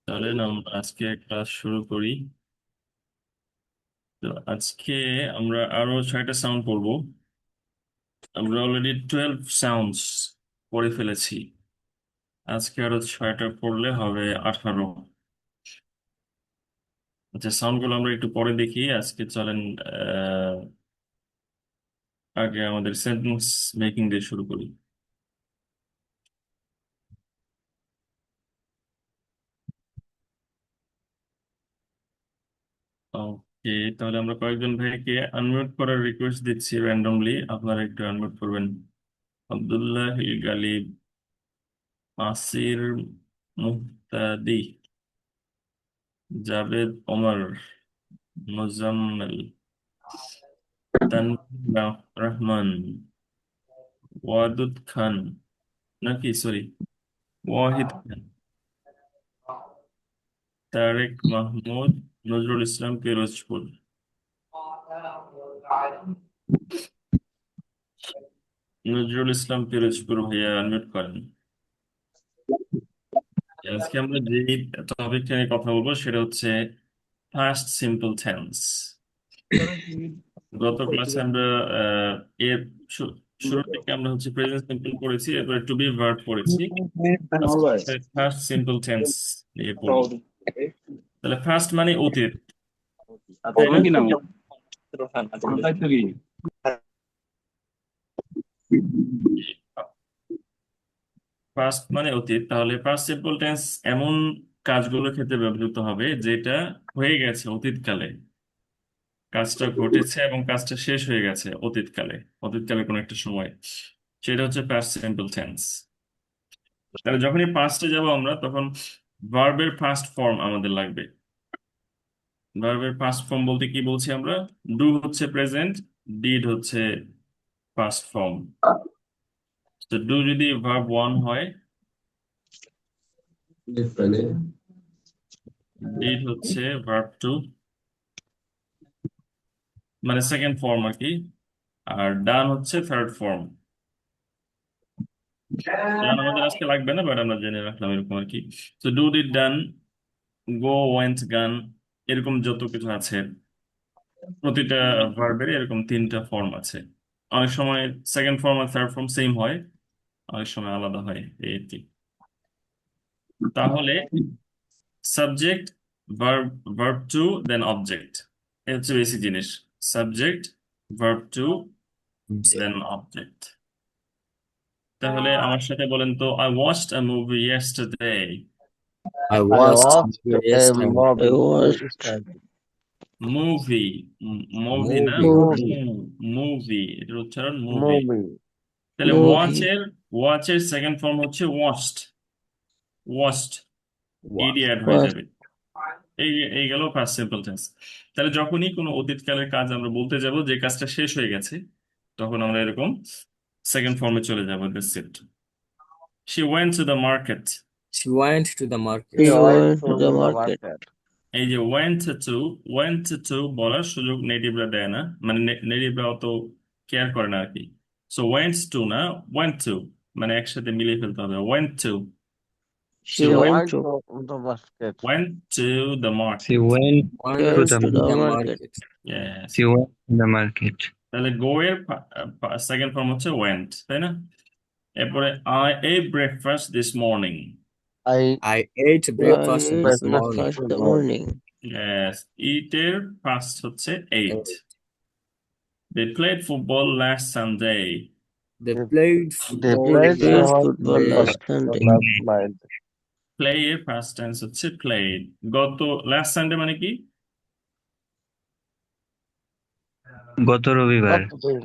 চলেন আমরা আজকে ক্লাস শুরু করি। তো আজকে আমরা আরো 6টা সাউন্ড পড়বো। আমরা অলরেডি 12 সাউন্ডস পড়ে ফেলেছি। আজকে আরো 6টা পড়লে হবে 18। আচ্ছা, সাউন্ডগুলো আমরা একটু পরে দেখি। আজকে চলেন আগে আমাদের সেন্টেন্স মেকিং দিয়ে শুরু করি। ওকে, তাহলে আমরা কয়েকজন ভাইকে আনমিউট করার রিকোয়েস্ট দিচ্ছি র্যান্ডমলি। আপনারা একটু আনমিউট করবেন। আব্দুল্লাহ গালিব, আসির মুহতাদি, জাভেদ ওমর, মোজাম্মেল, তানভীর রহমান, ওয়াদুদ খান, নাকি সরি ওয়াহিদ খান, তারেক মাহমুদ, নজরুল ইসলাম পিরোজপুর। নজরুল ইসলাম পিরোজপুর ভাইয়া আনমিউট করেন। আজকে আমরা যে টপিকটা নিয়ে কথা বলবো সেটা হচ্ছে ফার্স্ট সিম্পল টেন্স। গত ক্লাসে আমরা এর শু- শুরুর দিকে আমরা হচ্ছে প্রেজেন্ট সিম্পল পড়েছি, এরপরে টু বি ভার্ব পড়েছি। আজকে ফার্স্ট সিম্পল টেন্স নিয়ে পড়বো। তাহলে ফার্স্ট মানে অতীত, তাই না? ফার্স্ট মানে অতীত, তাহলে ফার্স্ট সিম্পল টেন্স এমন কাজগুলোর ক্ষেত্রে ব্যবহৃত হবে যেটা হয়ে গেছে অতীতকালে। কাজটা ঘটেছে এবং কাজটা শেষ হয়ে গেছে অতীতকালে, অতীতকালে কোনো একটা সময়। সেটা হচ্ছে ফার্স্ট সিম্পল টেন্স। তাহলে যখনই পাস্টে যাব আমরা, তখন ভার্বের ফার্স্ট ফর্ম আমাদের লাগবে। ভার্বের ফার্স্ট ফর্ম বলতে কি বলছি আমরা? ডু হচ্ছে প্রেজেন্ট, ডিড হচ্ছে ফার্স্ট ফর্ম। তো ডু যদি ভার্ব ওয়ান হয়, ডিড হচ্ছে ভার্ব টু, মানে সেকেন্ড ফর্ম আর কি। আর ডান হচ্ছে থার্ড ফর্ম। ডান আমাদের আজকে লাগবে না, বাট আমরা জেনে রাখলাম এরকম আর কি। তো do, did, done, go, went, গান, এরকম যত কিছু আছে, প্রতিটা ভার্বের এরকম 3টা ফর্ম আছে। অনেক সময় সেকেন্ড ফর্ম আর থার্ড ফর্ম সেম হয়, অনেক সময় আলাদা হয়, এই আর কি। তাহলে subject, verb, verb two, then object, এই হচ্ছে বেসিক জিনিস। Subject, verb two, then object. তাহলে আমার সাথে বলেন তো, I watched a movie yesterday. I I watched watched a yesterday. movie. Movie, movie না, Movie. Movie. মুভি, এটার উচ্চারণ মুভি। Movie. তাহলে movie, ওয়াচের, ওয়াচের সেকেন্ড ফর্ম হচ্ছে watched. Watched, ED Watched. Add হয়ে was যাবে। এই এই গেল ফার্স্ট সিম্পল টেন্স। তাহলে যখনই কোনো অতীতকালের কাজ আমরা বলতে যাব যে কাজটা শেষ হয়ে গেছে, তখন আমরা এরকম সেকেন্ড ফর্মে চলে যাবো। That's it. She went to the market. She went to the market. She he went went to to the the market. market. এই যে ওয়েন্ট টু, ওয়েন্ট টু বলার সুযোগ নেটিভরা দেয় না, মানে নেটিভরা অত কেয়ার করে না আর কি। সো ওয়েন্টস টু না, ওয়েন্ট টু, মানে একসাথে মিলিয়ে ফেলতে হবে। Went to, she She She went, went went to to the market. Went to the She market. went to Went the to to the the market. market. Yes. she went to the market. তাহলে গো এর second form হচ্ছে went, তাই না? এরপরে I A breakfast this morning. I I ate I breakfast ate this breakfast morning. breakfast this the morning. morning. Yes, ইটের first হচ্ছে ate. Uh, they played football last Sunday. They They, played they football They played played last football football Sunday. last Sunday. last night. Play এর first tense হচ্ছে played. গত, last Sunday মানে কি? গত রবিবার। গতদিন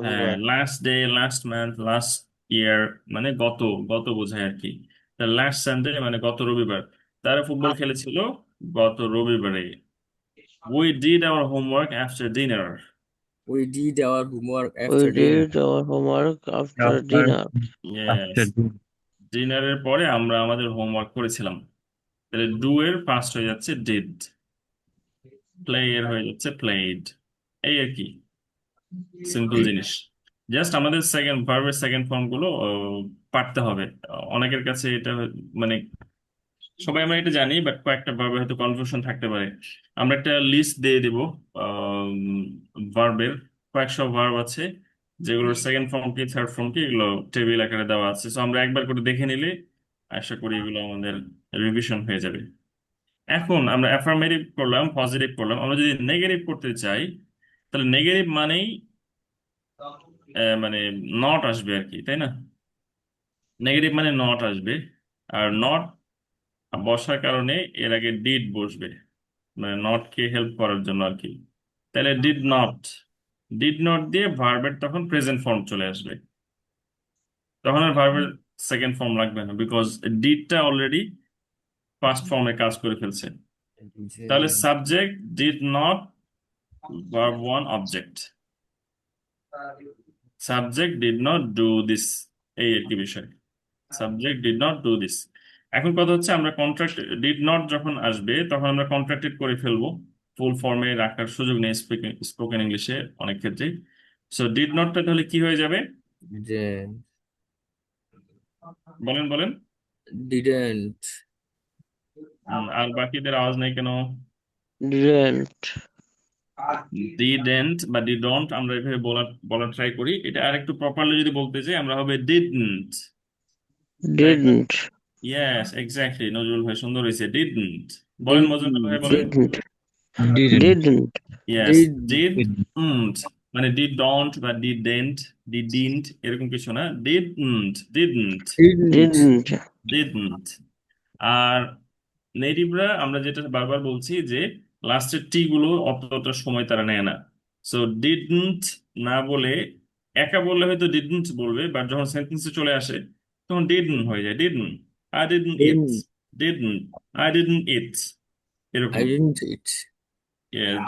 হ্যাঁ, রবিবার। Last day, last month, last ইয়ার, মানে গত, গত বোঝায় আর কি। লাস্ট সানডে মানে গত রবিবার। তারা ফুটবল খেলেছিল গত রবিবারে। We did our homework after dinner. We did our homework We after dinner. did our homework after After dinner. Yes, after ডিনারের পরে আমরা আমাদের হোমওয়ার্ক করেছিলাম। তাহলে ডু এর ফার্স্ট হয়ে যাচ্ছে ডিড, প্লে এর হয়ে যাচ্ছে প্লেড। এই আর কি, সিম্পল জিনিস। জাস্ট আমাদের সেকেন্ড ভার্বের সেকেন্ড ফর্ম গুলো পারতে হবে। অনেকের কাছে এটা মানে সবাই আমরা এটা জানি, বাট কয়েকটা ভার্বে হয়তো কনফিউশন থাকতে পারে। আমরা একটা লিস্ট দিয়ে দিব ভার্বের, কয়েকশো ভার্ব আছে যেগুলোর সেকেন্ড ফর্ম কি থার্ড ফর্ম কি এগুলো টেবিল আকারে দেওয়া আছে। সো আমরা একবার করে দেখে নিলে আশা করি এগুলো আমাদের রিভিশন হয়ে যাবে। এখন আমরা অ্যাফার্মেটিভ করলাম, পজিটিভ করলাম, আমরা যদি নেগেটিভ করতে চাই তাহলে নেগেটিভ মানেই মানে নট আসবে আর কি, তাই না? নেগেটিভ মানে নট আসবে, আর নট বসার কারণে এর আগে ডিড বসবে, মানে নট কে হেল্প করার জন্য আর কি। তাহলে ডিড নট দিয়ে ভার্বের তখন প্রেজেন্ট ফর্ম চলে আসবে, তখন আর ভার্বের সেকেন্ড ফর্ম লাগবে না, বিকজ ডিডটা অলরেডি ফার্স্ট ফর্মে কাজ করে ফেলছে। তাহলে subject did not, verb one object, subject did not do this, এই আর কি বিষয়, subject did not do this. এখন কথা হচ্ছে আমরা কন্ট্রাক্ট, ডিড নট যখন আসবে তখন আমরা কন্ট্রাক্টেড করে ফেলবো, ফুল ফর্মে রাখার সুযোগ নেই স্পোকেন ইংলিশে অনেক ক্ষেত্রে। সো ডিড নটটা তাহলে কি হয়ে যাবে? Didn't. বলেন বলেন। Didn't. আর বাকিদের আওয়াজ নেই কেন? didn't, ডিডেন্ট বা ডিডন্ট আমরা এভাবে বলার ট্রাই করি, এটা আরেকটু প্রপারলি যদি বলতে চাই আমরা হবে didn't. didn't, yes exactly, Nazrul ভাই সুন্দর হয়েছে, ডিডন্ট। বলেন মজুমদার ভাই বলেন। didn't, didn't didn't, yes Did. Didn't, মানে ডিডন্ট বা ডিডেন্ট, ডিডিন্ট এরকম কিছু না, ডিডন্ট Didn't. didn't, didn't. আর নেটিভরা আমরা যেটা বারবার বলছি যে লাস্টের টি গুলো অতটা সময় তারা নেয় না। সো ডিডন্ট না বলে, একা বললে হয়তো ডিডন্ট বলবে, বাট যখন সেন্টেন্সে চলে আসে তখন ডিডন্ট হয়ে যায়, didn't, I didn't eat, Didn't. Didn't, I didn't eat, এরকম। I didn't eat.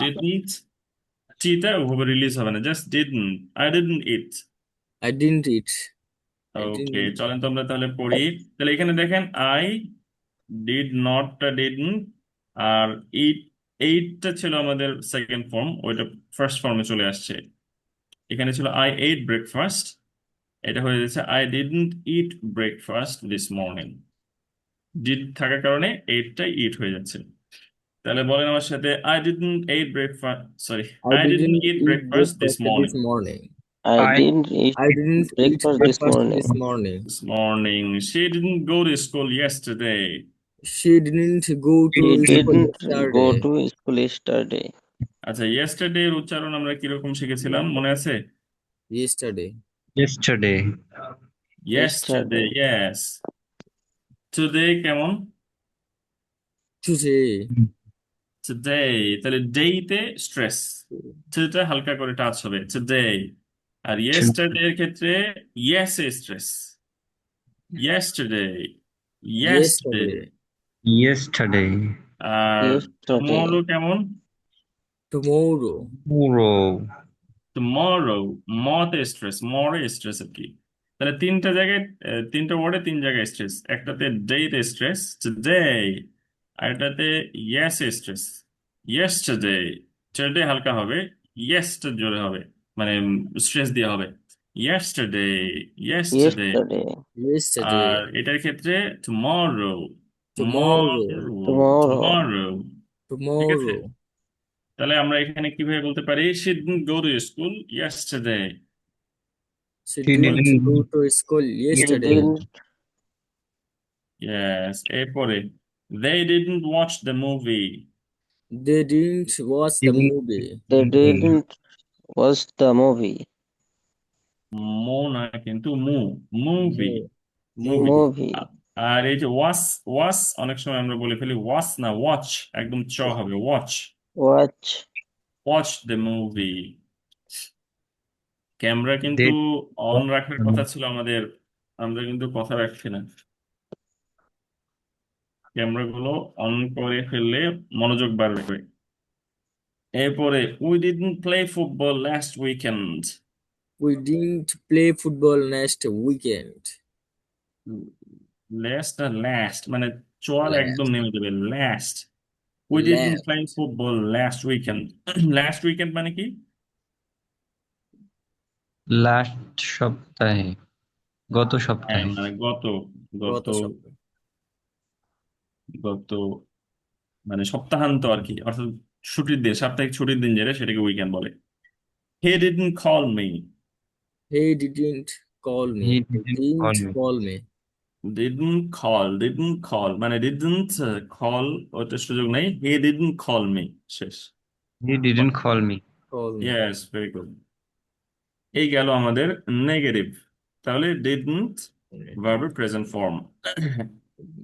ডিডন্ট টিটা ওভাবে রিলিজ হবে না, just didn't, I didn't it. I didn't eat. I okay didn't. চলেন তো আমরা তাহলে পড়ি। তাহলে এখানে দেখেন আই ডিড নটটা ডিডন্ট, আর ইট, এইটটা ছিল আমাদের সেকেন্ড ফর্ম, ওইটা ফার্স্ট ফর্মে চলে আসছে। এখানে ছিল আই এইট ব্রেকফাস্ট, এটা হয়ে যাচ্ছে I didn't eat breakfast this morning. Did থাকার কারণে এইটটা ইট হয়ে যাচ্ছে। তাহলে বলেন আমার সাথে, I didn't eight breakfast, sorry, I I didn't didn't it eat breakfast this breakfast morning. this morning. I I didn't eat I didn't eat breakfast this breakfast morning. this morning. This morning she didn't go to school yesterday. She didn't go He to school didn't go yesterday. to school yesterday. আচ্ছা yesterday এর উচ্চারণ আমরা কিরকম শিখেছিলাম মনে আছে? Yesterday. yesterday, yesterday, Yesterday. Yes. Today কেমন? Today. Today, তাহলে ডেইতে স্ট্রেস, টুটা হালকা করে টাচ হবে, টুডে। আর ইয়েস্টারডে এর ক্ষেত্রে ইয়েসে stress, yesterday, yesterday. Yesterday. yesterday, আর Yesterday. টুমরো কেমন? Tomorrow. tomorrow, টুমরো, মতে স্ট্রেস, মরে স্ট্রেস আর কি। তাহলে তিনটা জায়গায়, তিনটা ওয়ার্ডে তিন জায়গায় স্ট্রেস, একটাতে ডেতে স্ট্রেস টুডে, আর এটাতে ইয়েসে স্ট্রেস ইয়েস্টারডে। টারডে হালকা হবে, ইয়েসটা জোরে হবে, মানে স্ট্রেস দিয়ে হবে, ইয়েস্টারডে, ইয়েস্টারডে। Yesterday. Yesterday. আর এটার ক্ষেত্রে টুমরো, Tomorrow. মরো, Tomorrow. টুমরো। ঠিক আছে, Tomorrow. তাহলে আমরা এখানে কিভাবে বলতে পারি, she didn't go to school yesterday. She she didn't didn't go to school He yesterday. didn't. Yes, এরপরে they didn't watch the movie. They didn't watch the didn't movie. They didn't watch the movie. মো না কিন্তু মু, movie, Mo- movie. Movie. আর এই যে watch, watch অনেক সময় আমরা বলে ফেলি ওয়াচ না ওয়াচ, একদম চ হবে, watch, Watch. Watch the movie. Camera কিন্তু they অন রাখার কথা ছিল আমাদের, আমরা কিন্তু কথা রাখছি না। ক্যামেরা গুলো অন করে ফেললে মনোযোগ বাড়বে। এরপরে we didn't play football last weekend. We didn't play football next weekend. Last না লাস্ট, মানে চোয়াল Last. একদম নেমে যাবে, last. We didn't Last. Play football last weekend. Last weekend মানে কি? last সপ্তাহে, গত হ্যাঁ, সপ্তাহে, মানে গত, গত গত সপ্তাহে। গত মানে সপ্তাহান্ত আর কি, অর্থাৎ ছুটির দিন, সাপ্তাহিক ছুটির দিন যেটা সেটাকে উইকেন্ড বলে। He didn't call me. He didn't call me. He He didn't call didn't me. call me. Didn't call মানে ডিডন্ট কল, ওটা সুযোগ নেই। হে ডিডন্ট কল মি, শেষ। He didn't call me. Call me. Yes, very good. এই গেল আমাদের negative. তাহলে didn't ভার্বের প্রেজেন্ট ফর্ম।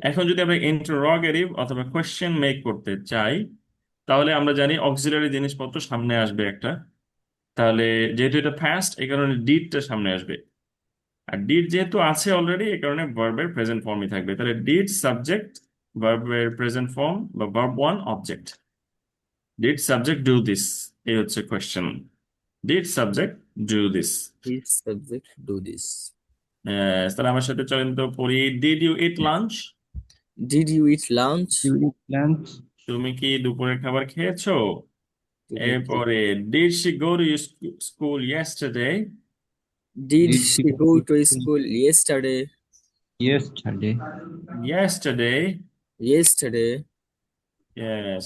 এখন যদি আমরা ইন্টারোগেটিভ অথবা কোয়েশ্চেন মেক করতে চাই, তাহলে আমরা জানি অক্সিলারি জিনিসপত্র সামনে আসবে একটা। তাহলে যেহেতু এটা ফার্স্ট, এই কারণে ডিডটা সামনে আসবে। আর ডিড যেহেতু আছে অলরেডি, এই কারণে ভার্বের প্রেজেন্ট ফর্মই থাকবে। তাহলে ডিড সাবজেক্ট, ভার্বের প্রেজেন্ট ফর্ম বা verb one object. Did subject do this, এই হচ্ছে question. Did subject do this. His subject do this. তাহলে আমার সাথে চলেন তো পড়ি। Did you eat lunch? Did you eat lunch? You eat lunch? তুমি কি দুপুরের খাবার খেয়েছো? Did you এরপরে did she go to school yesterday? Did Did she she go go to to school yesterday? yesterday? Yesterday, Yesterday.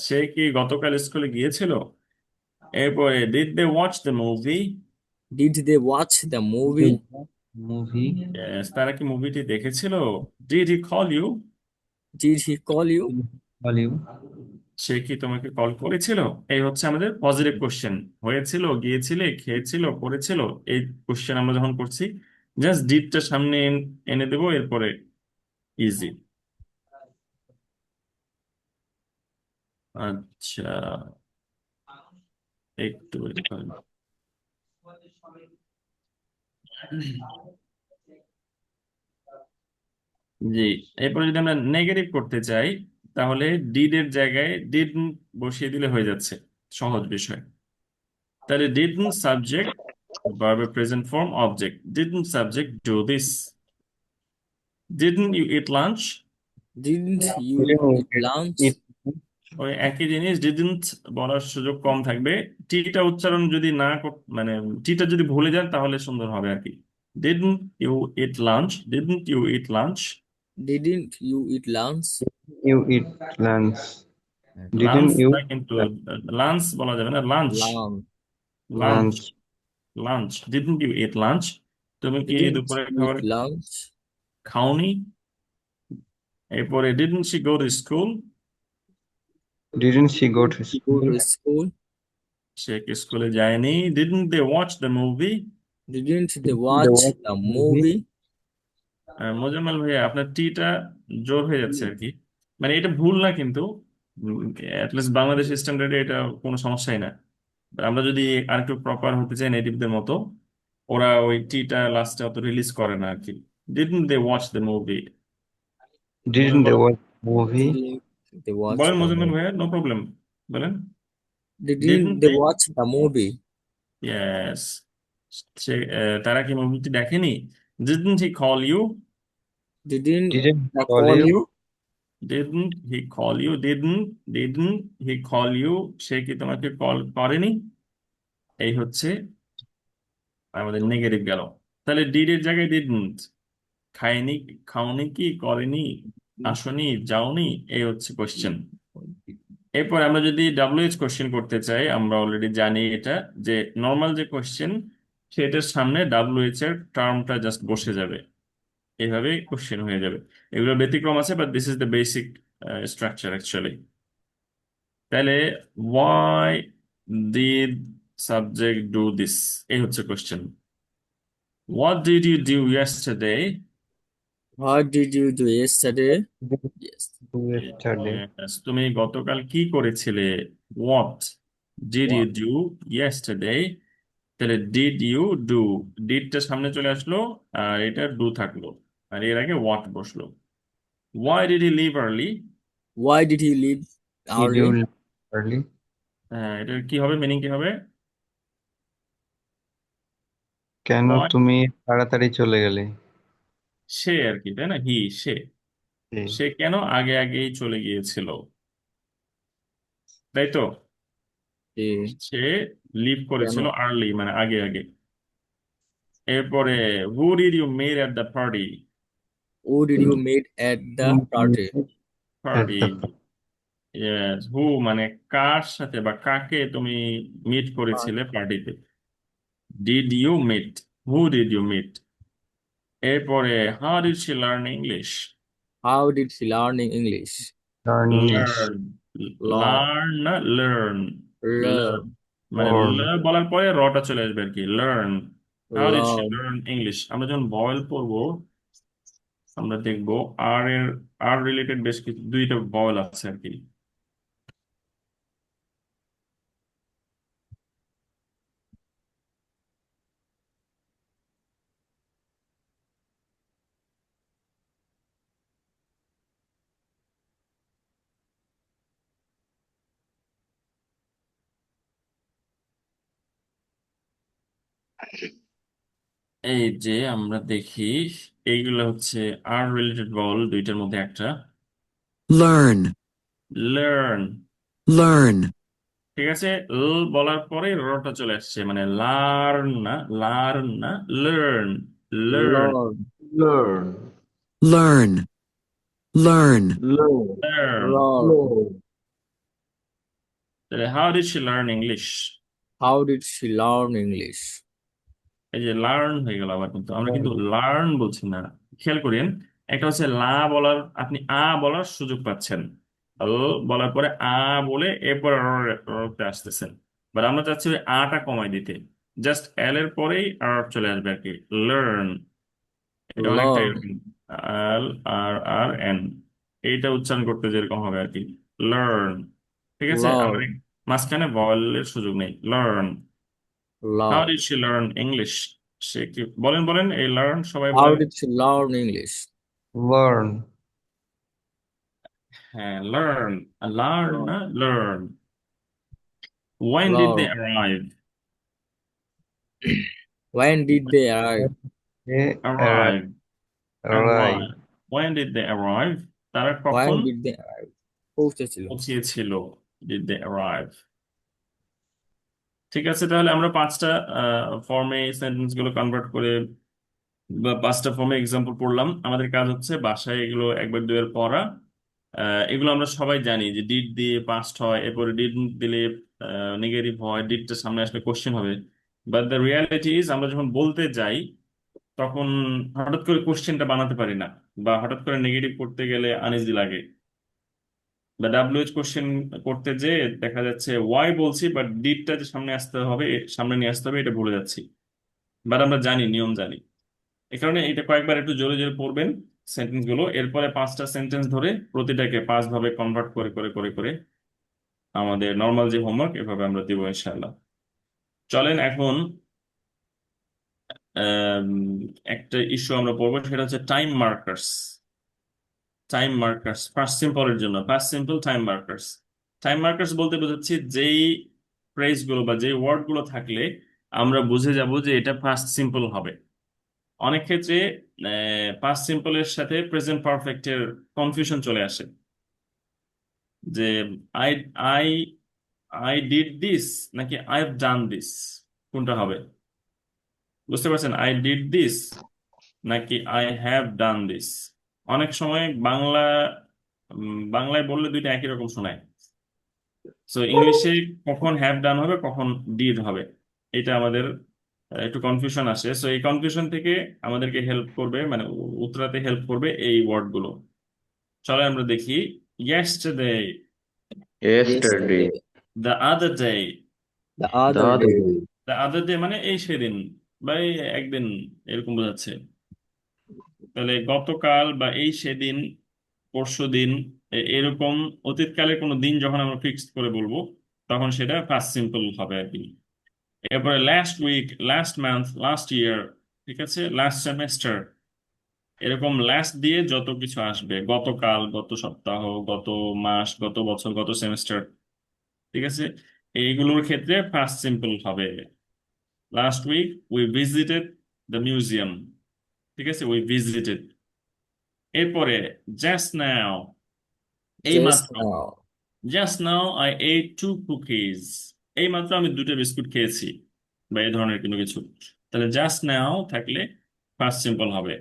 সে কি গতকাল স্কুলে গিয়েছিল? এরপরে did they watch the movie? Did they watch the Did movie? you watch the movie? তারা কি মুভিটি দেখেছিল? Did he call you? Did he call you? Did he call you? সে কি তোমাকে কল করেছিল? এই হচ্ছে আমাদের পজিটিভ কোশ্চেন। হয়েছিল, গিয়েছিলে, খেয়েছিল, করেছিল, এই কোশ্চেন আমরা যখন করছি জাস্ট ডিডটা সামনে এনে দেবো, এরপরে ইজি। আচ্ছা, একটু wait করেন। জি, এরপরে যদি আমরা নেগেটিভ করতে চাই, তাহলে ডিড এর জায়গায় ডিড বসিয়ে দিলে হয়ে যাচ্ছে, সহজ বিষয়। তাহলে ডিডন্ট সাবজেক্ট, ভার্বের present form object. Didn't subject do this. Didn't you eat lunch? Didn't you Didn't eat lunch? eat. ওই একই জিনিস, ডিডন্ট বলার সুযোগ কম থাকবে। টিটা উচ্চারণ যদি না মানে টিটা যদি ভুলে যান তাহলে সুন্দর হবে আর কি। Didn't you eat lunch? Didn't you eat lunch? Didn't you eat lunch? You eat lunch. Lunch Didn't you না, কিন্তু লাঞ্চ বলা যাবে না, lunch. Lunch. Lunch, lunch? Lunch. Didn't you eat lunch? তুমি কি Didn't দুপুরের you খাবার eat lunch? খাওনি? এরপরে didn't she go to school? Didn't she go to She go school? to school? সে কি স্কুলে যায়নি? Didn't they watch the movie? Didn't they Didn't they watch watch the the movie? movie? Mozammel ভাইয়া, আপনার টিটা জোর হয়ে যাচ্ছে আর কি। মানে এটা ভুল না কিন্তু, অ্যাটলিস্ট বাংলাদেশ স্ট্যান্ডার্ডে এটা কোনো সমস্যাই না। আমরা যদি আরেকটু প্রপার হতে চাই নেটিভদের মতো, ওরা ওই টিটা লাস্টে অত রিলিজ করে না আর কি। Didn't they watch the movie? Didn't they watch the movie? Didn't they watch বলেন the মোজাম্মেল movie? ভাইয়া, নো প্রবলেম, বলেন। Didn't didn't they they, watch the movie? Yes, সে তারা কি মুভিটি দেখেনি? Didn't he call you? Didn't Didn't he they call call you? you? Didn't he call you? Didn't he call you? সে কি তোমাকে কল করেনি? এই হচ্ছে আমাদের নেগেটিভ গেল। তাহলে ডিড এর জায়গায় ডিডন্ট। খায়নি, খাওনি কি, করেনি, আসনি, যাওনি, এই হচ্ছে কোশ্চেন। এরপর আমরা যদি ডাব্লিউএইচ কোশ্চেন করতে চাই, আমরা অলরেডি জানি এটা, যে নর্মাল যে কোশ্চেন সেটার সামনে ডাব্লিউএইচ এর টার্মটা জাস্ট বসে যাবে, এইভাবে কোশ্চেন হয়ে যাবে। এগুলো ব্যতিক্রম আছে, but this is the basic structure actually. তাহলে why did subject do this, এই হচ্ছে question. What did you do yesterday? What did you do yesterday? Did Yes. you do yesterday? তুমি গতকাল কি করেছিলে? What did you What? Do yesterday? তাহলে did you do, ডিডটা সামনে চলে আসলো, আর এটা ডু থাকলো, আর এর আগে হোয়াট বসলো। Why did you leave early? Why did he leave Did you early? leave early? এটা কি হবে, মিনিং কি হবে? কেন ওয়াই, তুমি তাড়াতাড়ি চলে গেলে? সে আর কি, তাই না? হি, সে। জি। সে কেন আগে আগেই চলে গিয়েছিল, তাই তো? Eh, সে লিভ কেন? করেছিল আর্লি, মানে আগে আগে। এরপরে who did you meet at the party? Who did you meet at the party? Party. the yes, who মানে কার সাথে বা কাকে তুমি মিট করেছিলে পার্টিতে। Did you meet, who did you meet. এরপরে how did she learn English. How did she learn English? learn English. Learn, Learn, learn না লার্ন। learn, মানে ল Learn. বলার পরে রটা চলে আসবে আর কি, learn. How did she learn. Learn English. আমরা যখন ভয়েল পড়বো আমরা দেখবো আর এর, আর রিলেটেড বেশ কিছু দুইটা ভয়েল আছে আর কি। এই যে আমরা দেখি এইগুলো হচ্ছে আর রিলেটেড ভয়েল, দুইটার মধ্যে একটা learn, লার্ন। learn, ঠিক আছে, বলার পরে রটা চলে আসছে, মানে লার্ন না, লার্ন না, learn, learn, Learn, learn, learn, learn, learn, learn. learn. তাহলে how did she learn English. How did she learn English? এই যে লার্ন হয়ে গেল আবার, কিন্তু আমরা কিন্তু লার্ন বলছি না। খেয়াল করেন, একটা হচ্ছে লা বলার, আপনি আ বলার সুযোগ পাচ্ছেন, ল বলার পরে আ বলে এরপরে তে আসতেছেন, বাট আমরা চাচ্ছি ওই আটা কমাই দিতে, জাস্ট এল এর পরেই আর চলে আসবে আর কি, লার্ন। এটা অনেকটা Learn, এরকম, এল আর আর এন, এইটা উচ্চারণ করতে যেরকম হবে আর কি, লার্ন। ঠিক আছে, আবার learn, মাঝখানে ভয়েলের সুযোগ নেই, learn. How learn. Did she learn English. সে কি, বলেন বলেন, এই লার্ন সবাই How বলেন। did she learn English? Learn. হ্যাঁ, লার্ন, লার্ন না learn. When did they Learn. arrive? When did they arrive? They Arrive, arrive. arrive. When did they arrive? তারা কখন When did they arrive? পৌঁছেছিল। পৌঁছিয়েছিল? Did they arrive? ঠিক আছে, তাহলে আমরা পাঁচটা ফর্মে সেন্টেন্স গুলো কনভার্ট করে বা পাঁচটা ফর্মে এক্সাম্পল পড়লাম। আমাদের কাজ হচ্ছে বাসায় এগুলো একবার দুয়ের পড়া। এগুলো আমরা সবাই জানি যে ডিড দিয়ে পাস্ট হয়, এরপরে ডিড দিলে নেগেটিভ হয়, ডিডটা সামনে আসলে কোশ্চেন হবে। বাট দ্য রিয়ালিটি ইজ আমরা যখন বলতে যাই তখন হঠাৎ করে কোশ্চেনটা বানাতে পারি না, বা হঠাৎ করে নেগেটিভ করতে গেলে আনইজি লাগে, বা ডাব্লিউএইচ কোশ্চেন করতে যে দেখা যাচ্ছে ওয়াই বলছি বাট ডিডটা যে সামনে আসতে হবে, সামনে নিয়ে আসতে হবে, এটা ভুলে যাচ্ছি। বাট আমরা জানি, নিয়ম জানি। এই কারণে এটা কয়েকবার একটু জোরে জোরে পড়বেন সেন্টেন্স গুলো, এরপরে পাঁচটা সেন্টেন্স ধরে প্রতিটাকে পাঁচ ভাবে কনভার্ট করে করে করে করে আমাদের নর্মাল যে হোমওয়ার্ক এভাবে আমরা দিব ইনশাআল্লাহ। চলেন এখন আম, একটা ইস্যু আমরা পড়বো, সেটা হচ্ছে time markers. Time markers first সিম্পলের জন্য, first simple time markers. Time markers বলতে বোঝাচ্ছি যেই ফ্রেজ গুলো বা যেই ওয়ার্ড গুলো থাকলে আমরা বুঝে যাব যে এটা ফার্স্ট সিম্পল হবে। অনেক ক্ষেত্রে পাস্ট সিম্পলের সাথে প্রেজেন্ট পারফেক্টের কনফিউশন চলে আসে, যে I I I did this নাকি আই হ্যাভ ডান দিস, কোনটা হবে? বুঝতে পারছেন, আই ডিড দিস নাকি আই হ্যাভ ডান দিস। অনেক সময় বাংলায় বললে দুইটা একই রকম শোনায়, সো ইংলিশে কখন হ্যাভ ডান হবে কখন ডিড হবে, এটা আমাদের একটু কনফিউশন আসে। সো এই কনফিউশন থেকে আমাদেরকে হেল্প করবে, মানে উতরাতে হেল্প করবে এই ওয়ার্ড গুলো। চলো আমরা দেখি। Yesterday, yesterday, Yesterday. The other day. The the other other day. day, the other day মানে এই সেদিন বা এই একদিন, এরকম বোঝাচ্ছে। তাহলে গতকাল বা এই সেদিন, পরশু দিন, এরকম অতীতকালের কোনো দিন যখন আমরা ফিক্সড করে বলবো তখন সেটা ফার্স্ট সিম্পল হবে আর কি। এরপরে last week, last month, last year, ঠিক আছে, লাস্ট সেমেস্টার, এরকম লাস্ট দিয়ে যত কিছু আসবে, গতকাল, গত সপ্তাহ, গত মাস, গত বছর, গত সেমেস্টার, ঠিক আছে, এইগুলোর ক্ষেত্রে ফার্স্ট সিম্পল হবে। Last week we visited the museum, ঠিক আছে, উই ভিজিটেড। এরপরে জাস্ট নাও, এই Just মাত্র, now. Just now I ate two cookies, এই মাত্র আমি দুটো বিস্কুট খেয়েছি, বা এই ধরনের কোনো কিছু। তাহলে জাস্ট নাও থাকলে ফার্স্ট সিম্পল হবে।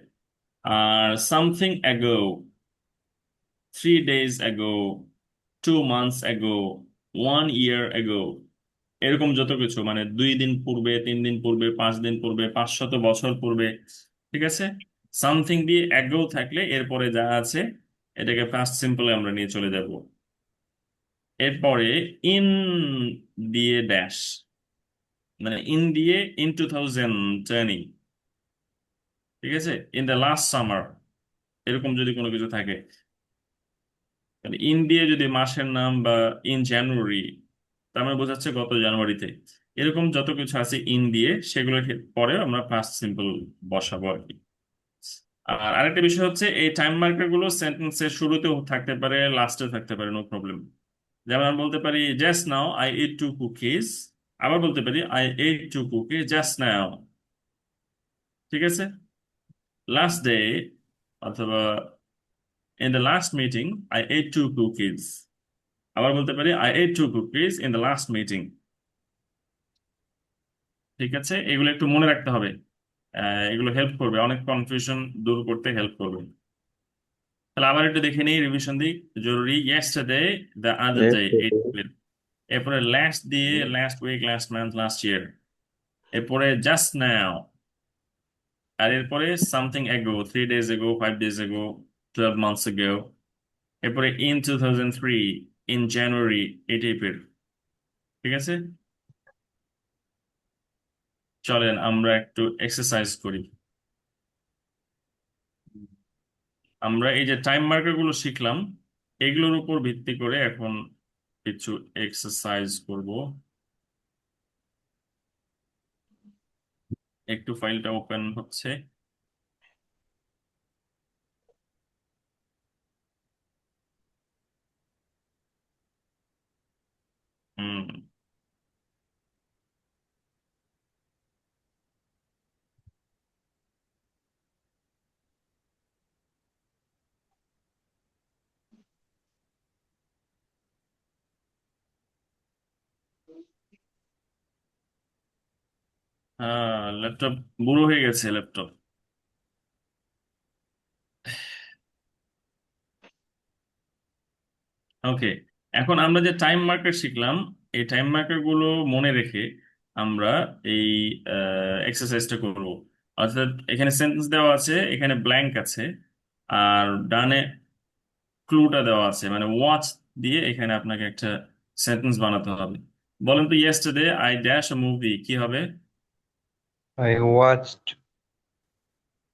আর something ago, 3 days ago, 2 months ago, 1 year ago, এরকম যত কিছু মানে 2 দিন পূর্বে, 3 দিন পূর্বে, 5 দিন পূর্বে, 500 বছর পূর্বে, ঠিক আছে। সামথিং দিয়ে অ্যাগো থাকলে এরপরে যা আছে এটাকে ফার্স্ট সিম্পলে আমরা নিয়ে চলে যাব। এরপরে ইন দিয়ে ড্যাশ, মানে ইন দিয়ে ইন 2020, ঠিক আছে, ইন দ্য লাস্ট সামার, এরকম যদি কোনো কিছু থাকে, মানে ইন দিয়ে যদি মাসের নাম বা ইন জানুয়ারি, তার মানে বোঝাচ্ছে গত জানুয়ারিতে, এরকম যত কিছু আছে ইন দিয়ে সেগুলোর পরে আমরা পাস্ট সিম্পল বসাবো আর কি। আর আরেকটা বিষয় হচ্ছে এই টাইম মার্কার গুলো সেন্টেন্সের শুরুতেও থাকতে পারে, লাস্টে থাকতে পারে, নো প্রবলেম। যেমন আমি বলতে পারি just now I at 2 cookies, আবার বলতে পারি I ate 2 cookies just now, ঠিক আছে। লাস্ট ডে অথবা in the last meeting I ate 2 cookies, আবার বলতে পারি I ate 2 cookies in the last meeting, ঠিক আছে। এগুলো একটু মনে রাখতে হবে, এগুলো হেল্প করবে, অনেক কনফিউশন দূর করতে হেল্প করবে। তাহলে আবার একটু দেখে নিই, রিভিশন দিই, জরুরি। Yesterday, the other day, Yesterday. এরপরে লাস্ট দিয়ে last week, last month, last year, এরপরে জাস্ট নাও, আর এরপরে সামথিং এগো, 3 days ago, 5 days ago, 12 months ago, এরপরে ইন 2003, ইন জানুয়ারি, এই টাইপের, ঠিক আছে। চলেন আমরা একটু এক্সারসাইজ করি। আমরা এই যে টাইম মার্কার গুলো শিখলাম, এগুলোর উপর ভিত্তি করে এখন কিছু এক্সারসাইজ করব। একটু ফাইলটা ওপেন হচ্ছে। হুম, হ্যাঁ, ল্যাপটপ বুড়ো হয়ে গেছে, ল্যাপটপ। ওকে, এখন আমরা যে টাইম মার্কার শিখলাম, এই টাইম মার্কার গুলো মনে রেখে আমরা এই এক্সারসাইজটা করব। অর্থাৎ এখানে সেন্টেন্স দেওয়া আছে, এখানে ব্ল্যাঙ্ক আছে, আর ডানে ক্লুটা দেওয়া আছে, মানে ওয়াচ দিয়ে এখানে আপনাকে একটা সেন্টেন্স বানাতে হবে। বলেন তো, yesterday I dash a movie, কি হবে? I watched.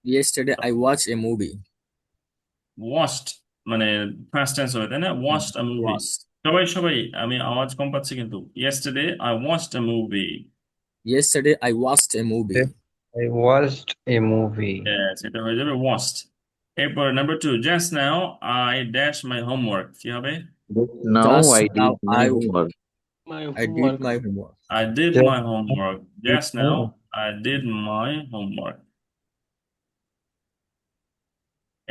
Yesterday I watched a movie. Watched মানে ফার্স্ট টেন্স হবে, তাই না? Watched a movie. Watched. সবাই সবাই, আমি আওয়াজ কম পাচ্ছি কিন্তু। Yesterday I watched a movie. Yesterday I watched a movie. I watched a movie. এটা হয়ে যাবে ওয়াচড। এরপর number 2, just now I dash my homework, কি হবে? Just now Just I now did my I homework. My I did homework. my homework. I did Just my homework. Just now I did my homework.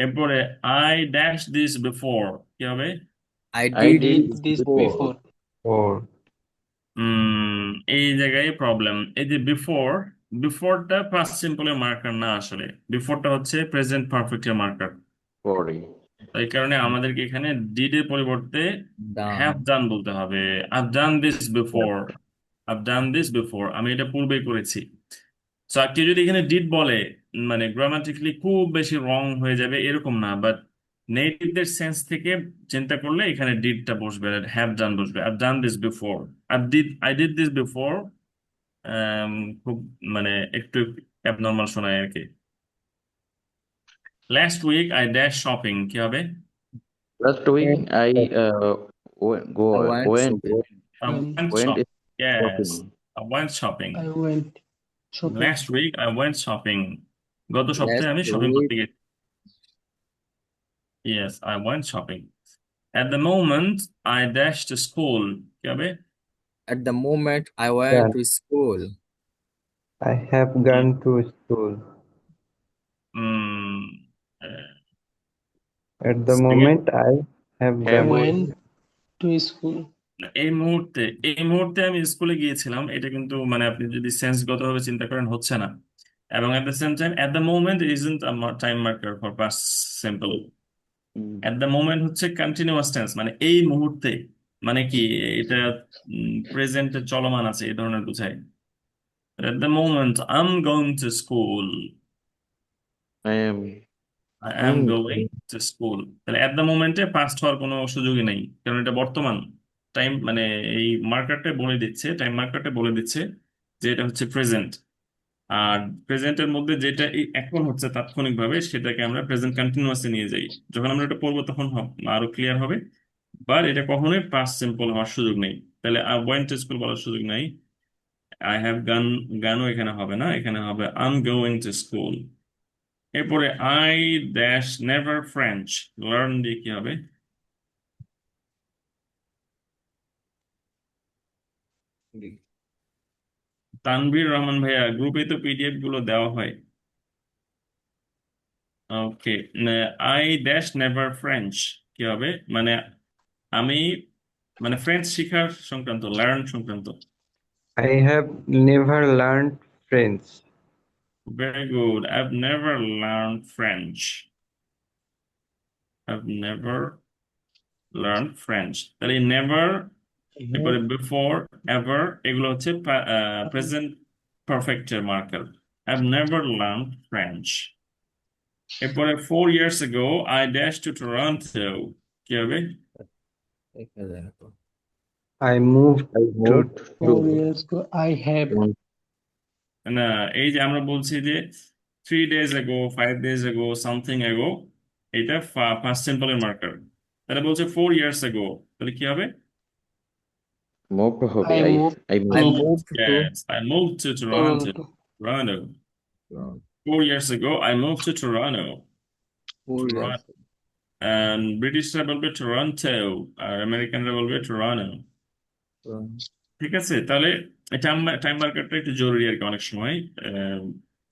এরপরে I dash this before, কি হবে? I I did did this This before. before. or এই জায়গায় problem, এই যে before, বিফোরটা past সিম্পলের marker না, আসলে বিফোরটা হচ্ছে প্রেজেন্ট পারফেক্টের মার্কার। sorry. এই কারণে আমাদেরকে এখানে ডিড এর পরিবর্তে হ্যাভ Done. ডান বলতে হবে। I've done this before. I've done this before, আমি এটা পূর্বে করেছি। সো কেউ যদি এখানে ডিড বলে, মানে গ্রামাটিক্যালি খুব বেশি রং হয়ে যাবে এরকম না, বাট নেটিভদের সেন্স থেকে চিন্তা করলে এখানে ডিডটা বসবে, হ্যাভ ডান বসবে। I've done this before. I did this before, খুব মানে একটু অ্যাবনর্মাল শোনায় আর কি। Last week I dash shopping, কি হবে? Last week I went, I went went shopping. I When went went shopping. Yes, shopping. I went shopping. I went shopping. Last week I went shopping. গত সপ্তাহে Last আমি shopping করতে week গেছি। Yes, I went shopping. At the moment I dashed to school, কি হবে? at the moment I went gone. to school. I have gone to school. Um, ah, At the second, moment, I have Have gone. Went to school. এই মুহূর্তে আমি স্কুলে গিয়েছিলাম, এটা কিন্তু মানে আপনি যদি সেন্সগতভাবে চিন্তা করেন হচ্ছে না। এবং at the same time at the moment isn't a time marker for past simple. At the moment হচ্ছে কন্টিনিউয়াস টেন্স, মানে এই মুহূর্তে, মানে কি এটা প্রেজেন্টে চলমান আছে এই ধরনের বোঝায়। At the moment I am going to school, I am I am I'm going to school, তাহলে অ্যাট দ্য মোমেন্টে পাস্ট হওয়ার কোনো সুযোগই নেই, কারণ এটা বর্তমান টাইম, মানে এই মার্কারটা বলে দিচ্ছে, টাইম মার্কারটা বলে দিচ্ছে যে এটা হচ্ছে প্রেজেন্ট। আর প্রেজেন্টের মধ্যে যেটা এই এখন হচ্ছে তাৎক্ষণিকভাবে, সেটাকে আমরা প্রেজেন্ট কন্টিনিউয়াসে নিয়ে যাই। যখন আমরা এটা পড়বো তখন আরো ক্লিয়ার হবে। বাট এটা কখনোই পাস্ট সিম্পল হওয়ার সুযোগ নেই, তাহলে ওয়েন্ট টু স্কুল বলার সুযোগ নাই। আই হ্যাভ গান, গানও এখানে হবে না, এখানে হবে I am going to school. এরপরে I dash never French, learn দিয়ে কি হবে? তানভীর রহমান ভাইয়া, গ্রুপে তো পিডিএফ গুলো দেওয়া হয়। ওকে, আই ড্যাশ নেভার ফ্রেঞ্চ কি হবে? মানে আমি, মানে ফ্রেঞ্চ শিখার সংক্রান্ত, লার্ন সংক্রান্ত। I have never learned French. Very good, I have never learn French, I have never learn French. তাহলে নেভার, এরপরে বিফোর, এভার, এগুলো হচ্ছে প্রেজেন্ট পারফেক্টের মার্কার। I have never learn French. এরপরে 4 years ago I dashed to Toronto কি হবে? I moved I to moved 4 years to ago, I have না, এই যে আমরা বলছি যে 3 days ago, 5 days ago, something ago, এটা ফার্স্ট সিম্পলের মার্কার। তাহলে বলছে 4 years ago, তাহলে কি হবে? moved হবে I moved I I moved to moved to Yes, I moved to Toronto. Toronto. Toronto. 4 years ago I moved to Toronto. 4 years. Toronto. And ব্রিটিশরা বলবে টরন্টো, আর আমেরিকানরা বলবে টরন্টো। ঠিক আছে, তাহলে টাইম মার্কারটা একটু জরুরি আর কি অনেক সময়,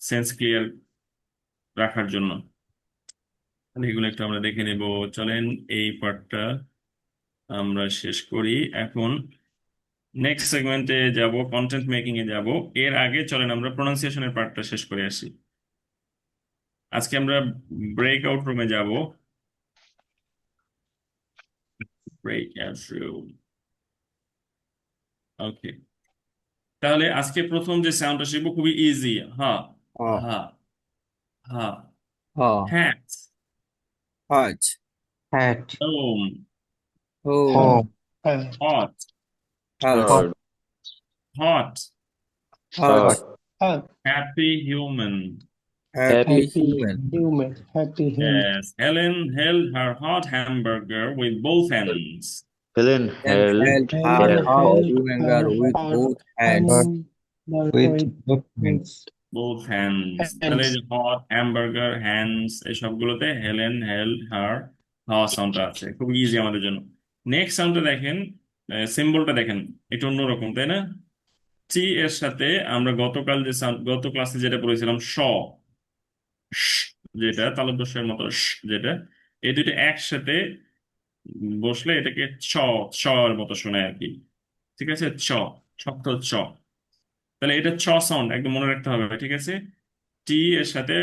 সেন্স ক্লিয়ার রাখার জন্য। তাহলে এগুলো একটু আমরা দেখে নেব। চলেন এই পার্টটা আমরা শেষ করি এখন। নেক্সট সেগমেন্টে যাব, কন্টেন্ট মেকিং এ যাব। এর আগে চলেন আমরা প্রোনাউন্সিয়েশনের পার্টটা শেষ করে আসি। আজকে আমরা ব্রেক আউট রুমে যাব। Breakout room, okay. তাহলে আজকে প্রথম যে সাউন্ডটা শিখবো খুবই ইজি, হা, Oh, হা, হা। oh, hat, hot, hat, home, home, home, hot, house, hot, third hot, house, hot, Hug. Happy human. happy Happy human. human. Happy human. Yes, Helen held her hot hamburger with both hands. Helen And held held And her her hot held hunger her with heart both hands. hot hamburger with with both hands. Both hands, তাহলে এই hands. যে hot hamburger, hands, এই সবগুলোতে Helen held হার হাওয়া সাউন্ডটা আছে, খুব easy আমাদের জন্য। নেক্সট সাউন্ডটা দেখেন, সিম্বলটা দেখেন, একটু অন্যরকম তাই না? টি এর সাথে আমরা গতকাল যে গত ক্লাসে যেটা পড়েছিলাম শ, যেটা তালব্যস্যের মতো যেটা, এই দুটো একসাথে বসলে এটাকে ছ, ছ এর মতো শোনায় আর কি। ঠিক আছে, ছ, শক্ত ছ। তাহলে এটা ছ সাউন্ড একদম মনে রাখতে হবে, ঠিক আছে? টি এর সাথে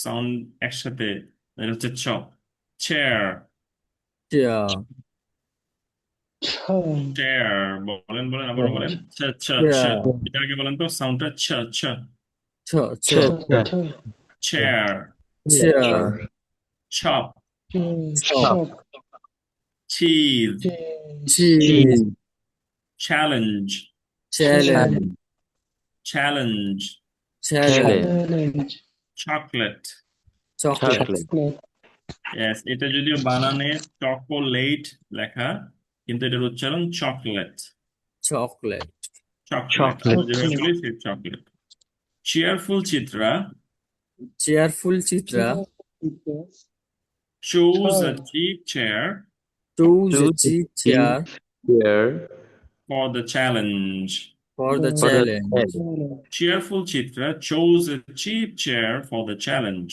সাউন্ড একসাথে, এটা হচ্ছে ছ। Chair, Chair, Chug. চেয়ার, বলেন বলেন আবার বলেন, ছ, ছ, ছ। chair, এটা আগে বলেন তো সাউন্ডটা, ছ, ছ। church, Chug. Chair, Chug. Chair, chair, chop, chop, Chug. Cheese, cheese, challenge, challenge, challenge, challenge, Challenge. Chocolate. chocolate, chocolate Chocolate. Yes, এটা যদিও বানানে চকোলেট লেখা, কিন্তু এটার উচ্চারণ চকলেট। chocolate, চকলেট, আমরা যেভাবে Chocolate. বলি সেই chocolate. Cheerful Chitra cheerful Chitra chose a Chug. cheap chair chose a choose a cheap cheap chair chair for the challenge. for the for the challenge. challenge. Cheerful Chitra chose a cheap chair for the challenge.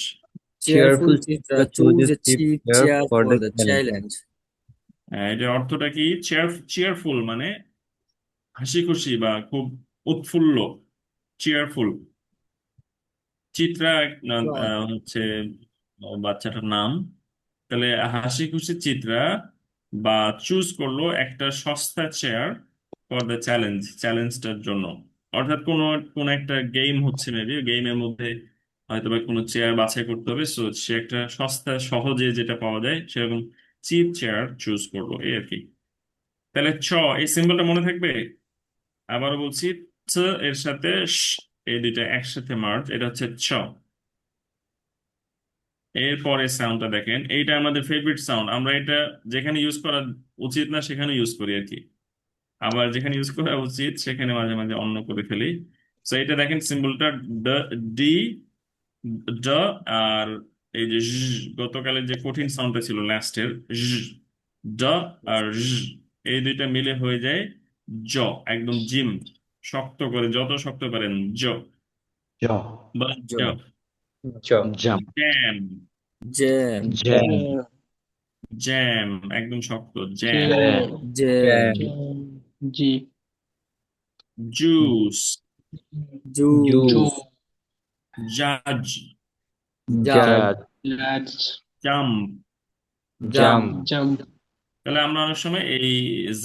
Cheerful Cheerful Chitra Chitra chose a chose a cheap cheap chair chair for for the the challenge. challenge. এটার অর্থটা কি? Cheerful মানে হাসি খুশি বা খুব উৎফুল্ল, cheerful. Chitra হচ্ছে বাচ্চাটার নাম। তাহলে হাসি খুশি চিত্রা বা চুজ করলো একটা সস্তা চেয়ার ফর দ্য চ্যালেঞ্জটার জন্য। অর্থাৎ কোনো কোন একটা গেম হচ্ছে, মেবি গেমের মধ্যে হয়তো বা কোনো চেয়ার বাছাই করতে হবে, সো সে একটা সস্তা সহজে যেটা পাওয়া যায় সেরকম চিপ চেয়ার চুজ করলো, এই আর কি। তাহলে এই সিম্বলটা মনে থাকবে। আবারও বলছি, চ এর সাথে শ, এই দুইটা একসাথে মার্জ, এটা হচ্ছে এরপরে সাউন্ডটা দেখেন, এইটা আমাদের ফেভারিট সাউন্ড। আমরা এটা যেখানে ইউজ করা উচিত না সেখানে ইউজ করি আর কি, আবার যেখানে ইউজ করা উচিত সেখানে মাঝে মাঝে অন্য করে ফেলি। তো এটা দেখেন সিম্বলটা ডি, ড, আর এই যে ঝ, গতকালের যে কঠিন সাউন্ডটা ছিল লাস্টের ড আর ঝ, এই দুইটা মিলে হয়ে যায় জ। একদম জিম, শক্ত করে, যত শক্ত পারেন জ, Jaw. বলেন জ। jaw, Jaw. Jump. Jam, jam, Jam. Jam, একদম শক্ত, jam. Jam. jam, G. Juice, juice, জাজ, judge, Judge. Jump. jump, Jump. তাহলে আমরা অনেক সময় এই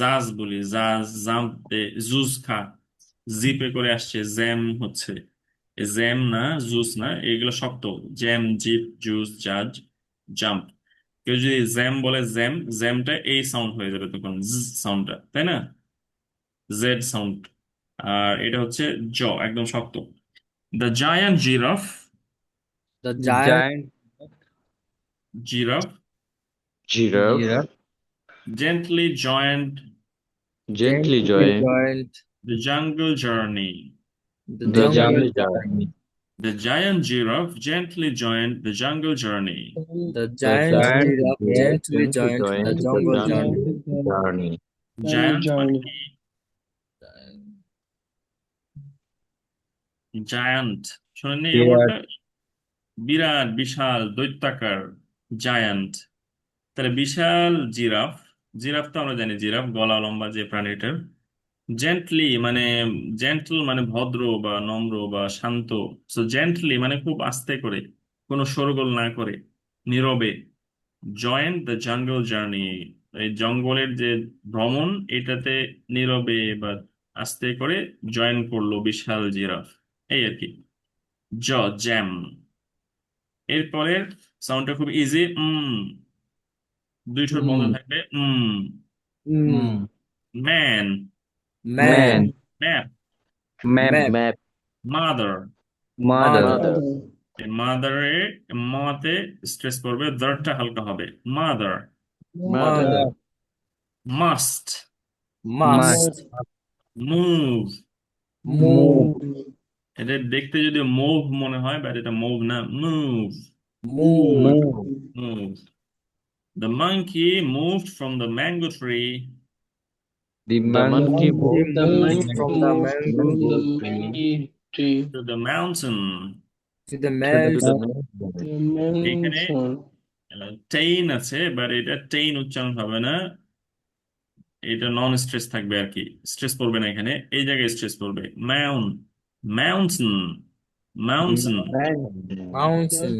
জাজ বলি, জাজ, জাম্প, জুস খা, জিপে করে আসছে, জ্যাম হচ্ছে, জ্যাম না, জুস না, এগুলো শক্ত। জ্যাম, জিপ, জুস, জাজ, জাম্প। কেউ যদি জ্যাম বলে, জ্যামটা এই সাউন্ড হয়ে যাবে তখন, সাউন্ডটা, তাই না, জেড সাউন্ড। আর এটা হচ্ছে জ, একদম শক্ত। The giant giraffe, the giant giraffe Giraffe. Giraffe. gently joined Gently gently join joined the jungle journey. the the jungle jungle journey. journey. The giant giraffe gently joined the jungle journey. The The giant giant giraffe giraffe gently gently joined the joined the jungle jungle journey. journey. Giant মানে Journey. কি? Giant, শোনেননি এই Bear. ওয়ার্ডটা? বিরাট, বিশাল, দৈত্যাকার, giant. তাহলে বিশাল giraffe, giraffe তো আমরা জানি giraffe, গলা লম্বা যে প্রাণীটার। জেন্টলি মানে, জেন্টল মানে ভদ্র বা নম্র বা শান্ত। সো জেন্টলি মানে খুব আস্তে করে, কোনো শোরগোল না করে, নীরবে। জয়েন দ্য জঙ্গল জার্নি, এই জঙ্গলের যে ভ্রমণ এটাতে নীরবে বা আস্তে করে জয়েন করলো বিশাল জিরাফ, এই আর কি। জ, জ্যাম। এরপরে সাউন্ডটা খুব ইজি, দুই ঠোঁট বন্ধ থাকবে, Mm. Man, Man, map, Map. map, Map. Mother. Mother. Mother. মাদারে, মাতে স্ট্রেস করবে, দারটা হালকা হবে, mother. Mother. mother, must, must, move. move, এটা দেখতে যদি মুভ মনে হয়, বাট এটা মুভ না, move, move. Move. Move. The monkey moved from the mango tree The The monkey monkey He moved The moved monkey from the moved mango from the tree mango tree. to the mountain. to the to the to the mountain. mountain. The এখানে mountain. Ten আছে, but এটা ten উচ্চারণ হবে না, এটা নন stress থাকবে আর কি, stress পড়বে না এখানে, এই জায়গায় স্ট্রেস পড়বে। Mountain, mountain. Mountain.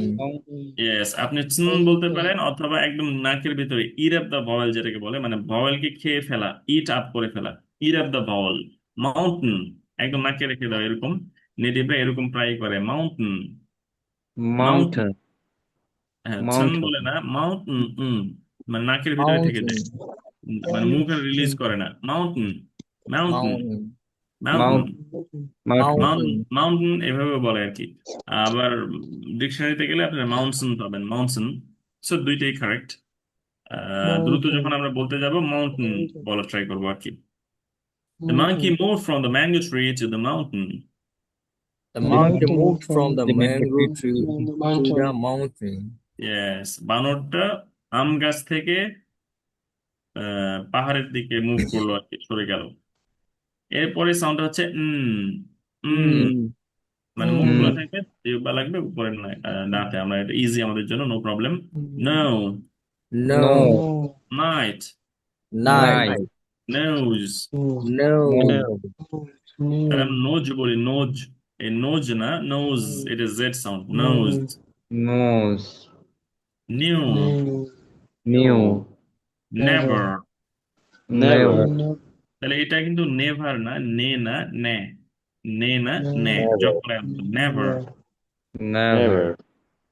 ইয়েস, আপনি চিন বলতে পারেন, অথবা একদম নাকের ভিতরে ইট আপ দা ভাওয়েল, যেটাকে বলে মানে ভাওয়েলকে খেয়ে ফেলা, ইট আপ করে ফেলা, eat up the vowel. Mountain একদম নাকে রেখে দাও, এরকম নেটিভরা এরকম প্রায় করে, মাউন্টেন, মাউন্টেন। mountain. হ্যাঁ, ছন Mountain. বলে না, মাউন্টেন, মানে নাকের ভিতরে থেকে দেয়, Mountain. মানে মুখে রিলিজ করে না। Mountain, mountain, Mountain. Mountain, Mountain. Mountain, Mountain. Mountain এভাবে বলে আর কি। আবার ডিকশনারিতে গেলে আপনার মাউন্টেন পাবেন, মাউন্টেন। সো দুইটাই কারেক্ট। দ্রুত যখন আমরা বলতে যাব, মাউন্টেন বলা ট্রাই করবো আর কি। The monkey moved from the mango tree to the mountain. The monkey mountain moved from from the the mango mountain tree the to mountain. the mountain. Yes, বানরটা আম গাছ থেকে পাহাড়ের দিকে মুভ করলো আর কি, সরে গেল। এরপরে সাউন্ড হচ্ছে মানে মুখ খোলা থাকবে, জিহ্বা লাগবে উপরে নাতে, আমরা এটা ইজি আমাদের জন্য, no problem. No, No. No. Night, Night. Night. Nose. No. তাহলে আমরা নোজ বলি, নোজ, এই নোজ না, নোজ, এটা Z sound, nose. Nose. New, New. Never. Never. Never. তাহলে এটা কিন্তু নেভার না, নে না, নে, নে না, নে, Never. যোগ করে never. Never. Never.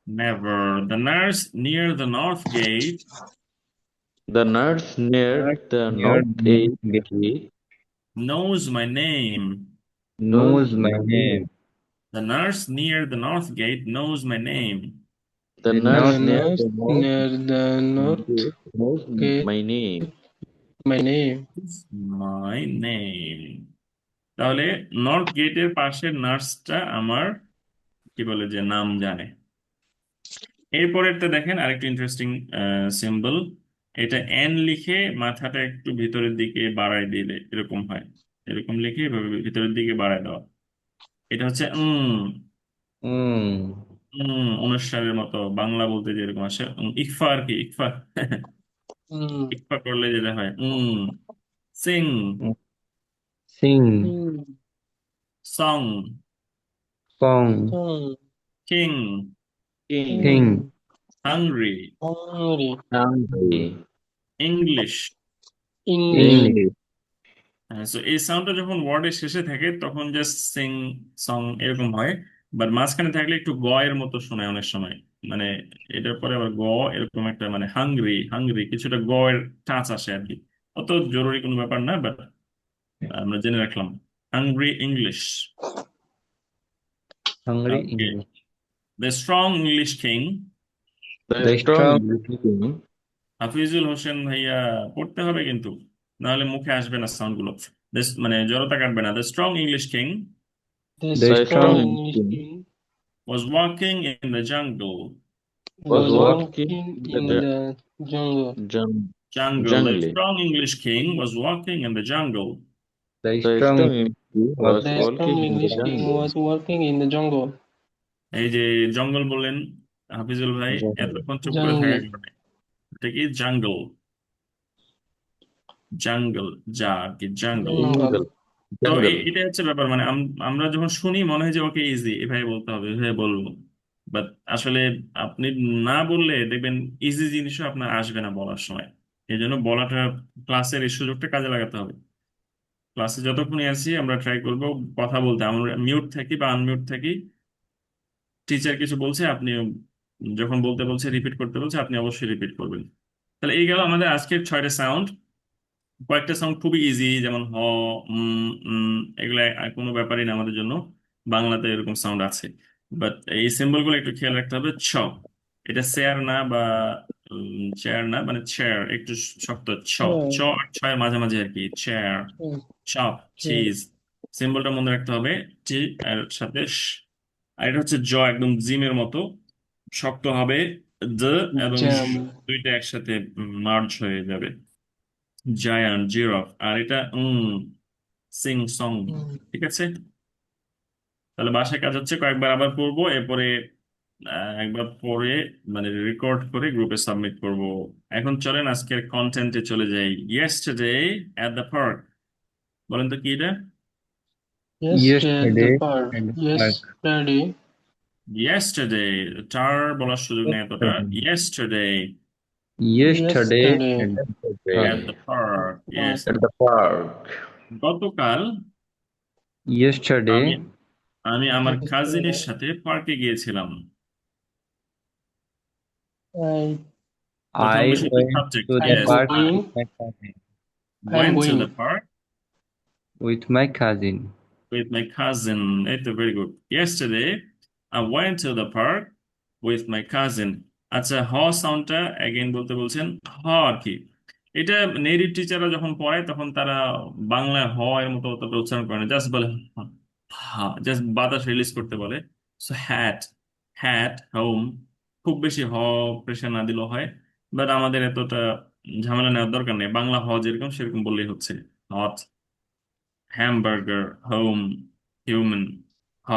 Never. The nurse near the north gate The nurse near the Near north the gate knows my name. knows my name. The nurse near the north gate knows my name. The The nurse The near nurse the north near the north gate knows gate my name. my name. My name. তাহলে north গেটের পাশের নার্সটা আমার কি বলে যে নাম জানে। এরপরেরটা দেখেন আরেকটু ইন্টারেস্টিং সিম্বল। এটা এন লিখে মাথাটা একটু ভিতরের দিকে বাড়ায় দিলে এরকম হয়। এরকম লিখে এভাবে ভিতরের দিকে বাড়ায় দেওয়া। এটা হচ্ছে Mm. অনুষ্ঠানের মতো বাংলা বলতে যেরকম আসে ইকফা আর কি, ইকফা। Mm. ইকফা করলে যেটা হয় Singh, Sing. Song, Song. Song. King, King. King. Hungry, Hungry. Hungry. English. English. English. So এই সাউন্ডটা যখন ওয়ার্ডের শেষে থাকে তখন জাস্ট সিং, সং এরকম হয়। বাট মাঝখানে থাকলে একটু গ এর মতো শোনায় অনেক সময়। মানে এটার পরে আবার গ এরকম একটা মানে হাংরি, হাংরি কিছুটা গ এর টাচ আসে আর কি। অত জরুরি কোনো ব্যাপার না, বাট আমরা জেনে রাখলাম। Hungry English. Hungry okay, English. The strong English king. The The strong strong king. Hafizul Hossain ভাইয়া পড়তে হবে কিন্তু, নাহলে মুখে আসবে না সাউন্ড গুলো। মানে জড়তা কাটবে না। The strong English king The The The strong strong strong English king king was walking in the jungle. was was walking walking in in the the jungle. Jungle. The jungle. strong English king was walking in the jungle. the The strong strong king was was The strong walking in the English king jungle. was walking in the jungle. এই যে জঙ্গল বললেন হাফিজুল ভাই, Jungle. এতক্ষণ চুপ করে থাকার Jungle. কারণে। এটা কি জাঙ্গল, জাঙ্গল, যা আর কি জাঙ্গল। Jungle. তো Jungle. এটা হচ্ছে ব্যাপার, মানে আমরা যখন শুনি মনে হয় যে ওকে ইজি এভাবে বলতে হবে, এভাবে বলবো। বাট আসলে আপনি না বললে দেখবেন ইজি জিনিসও আপনার আসবে না বলার সময়। এই জন্য বলাটা, ক্লাসের এই সুযোগটা কাজে লাগাতে হবে। ক্লাসে যতক্ষণই আছি আমরা ট্রাই করব কথা বলতে, আমরা মিউট থাকি বা আনমিউট থাকি। টিচার কিছু বলছে, আপনি যখন বলতে বলছে, রিপিট করতে বলছে, আপনি অবশ্যই রিপিট করবেন। তাহলে এই গেল আমাদের আজকের 6টা সাউন্ড। কয়েকটা সাউন্ড খুবই ইজি, যেমন হ, এগুলা আর কোনো ব্যাপারই না আমাদের জন্য। বাংলাতে এরকম সাউন্ড আছে। বাট এই সিম্বল গুলো একটু খেয়াল রাখতে হবে। ছ, এটা চেয়ার না বা চেয়ার না, মানে চেয়ার একটু শক্ত। ছ, চ Yeah. আর ছয়ের মাঝামাঝি আর কি, chair, Yeah. Chop, Yeah. Cheese. সিম্বলটা মনে রাখতে হবে, টি আর সাথে শ। আর এটা হচ্ছে জ, একদম জিমের মতো শক্ত হবে। দ এবং শ, Jam. দুইটা একসাথে মার্জ হয়ে যাবে। Giant, giraffe. আর এটা সিং, সং। Mm. ঠিক আছে, তাহলে বাসায় কাজ হচ্ছে কয়েকবার আবার পড়বো, এরপরে একবার পড়ে মানে রেকর্ড করে গ্রুপে সাবমিট করব। এখন চলেন আজকের কন্টেন্টে চলে যাই। ইয়েস্টারডে এট দ্য পার্ক, বলেন তো কি এটা? Yesterday at the yesterday park. at the park. Yesterday. Yesterday, টার বলার সুযোগ নেই এতটা। Yesterday Yesterday Yesterday. at the at park. The park, yes. At the park. গতকাল Yesterday আমি আমি আমার কাজিনের সাথে পার্কে গিয়েছিলাম। I প্রথম I বিষয় went subject, to the yes. park going. with my cousin. I'm Went to going. the park With my cousin. with my cousin. It's very good. Yesterday, I went to the park with my cousin. আচ্ছা, হ সাউন্ডটা again বলতে বলছেন। হ আর কি, এটা native টিচাররা যখন পড়ায় তখন তারা বাংলায় হ এর মতো অতটা উচ্চারণ করে না, জাস্ট বলে হা, জাস্ট বাতাস রিলিজ করতে বলে। So hat, hat, home. খুব বেশি হ প্রেশার না দিলেও হয়। বাট আমাদের এতটা ঝামেলা নেওয়ার দরকার নেই, বাংলা হ যেরকম সেরকম বললেই হচ্ছে। হট, হ্যামবার্গার, হোম, হিউম্যান, হ।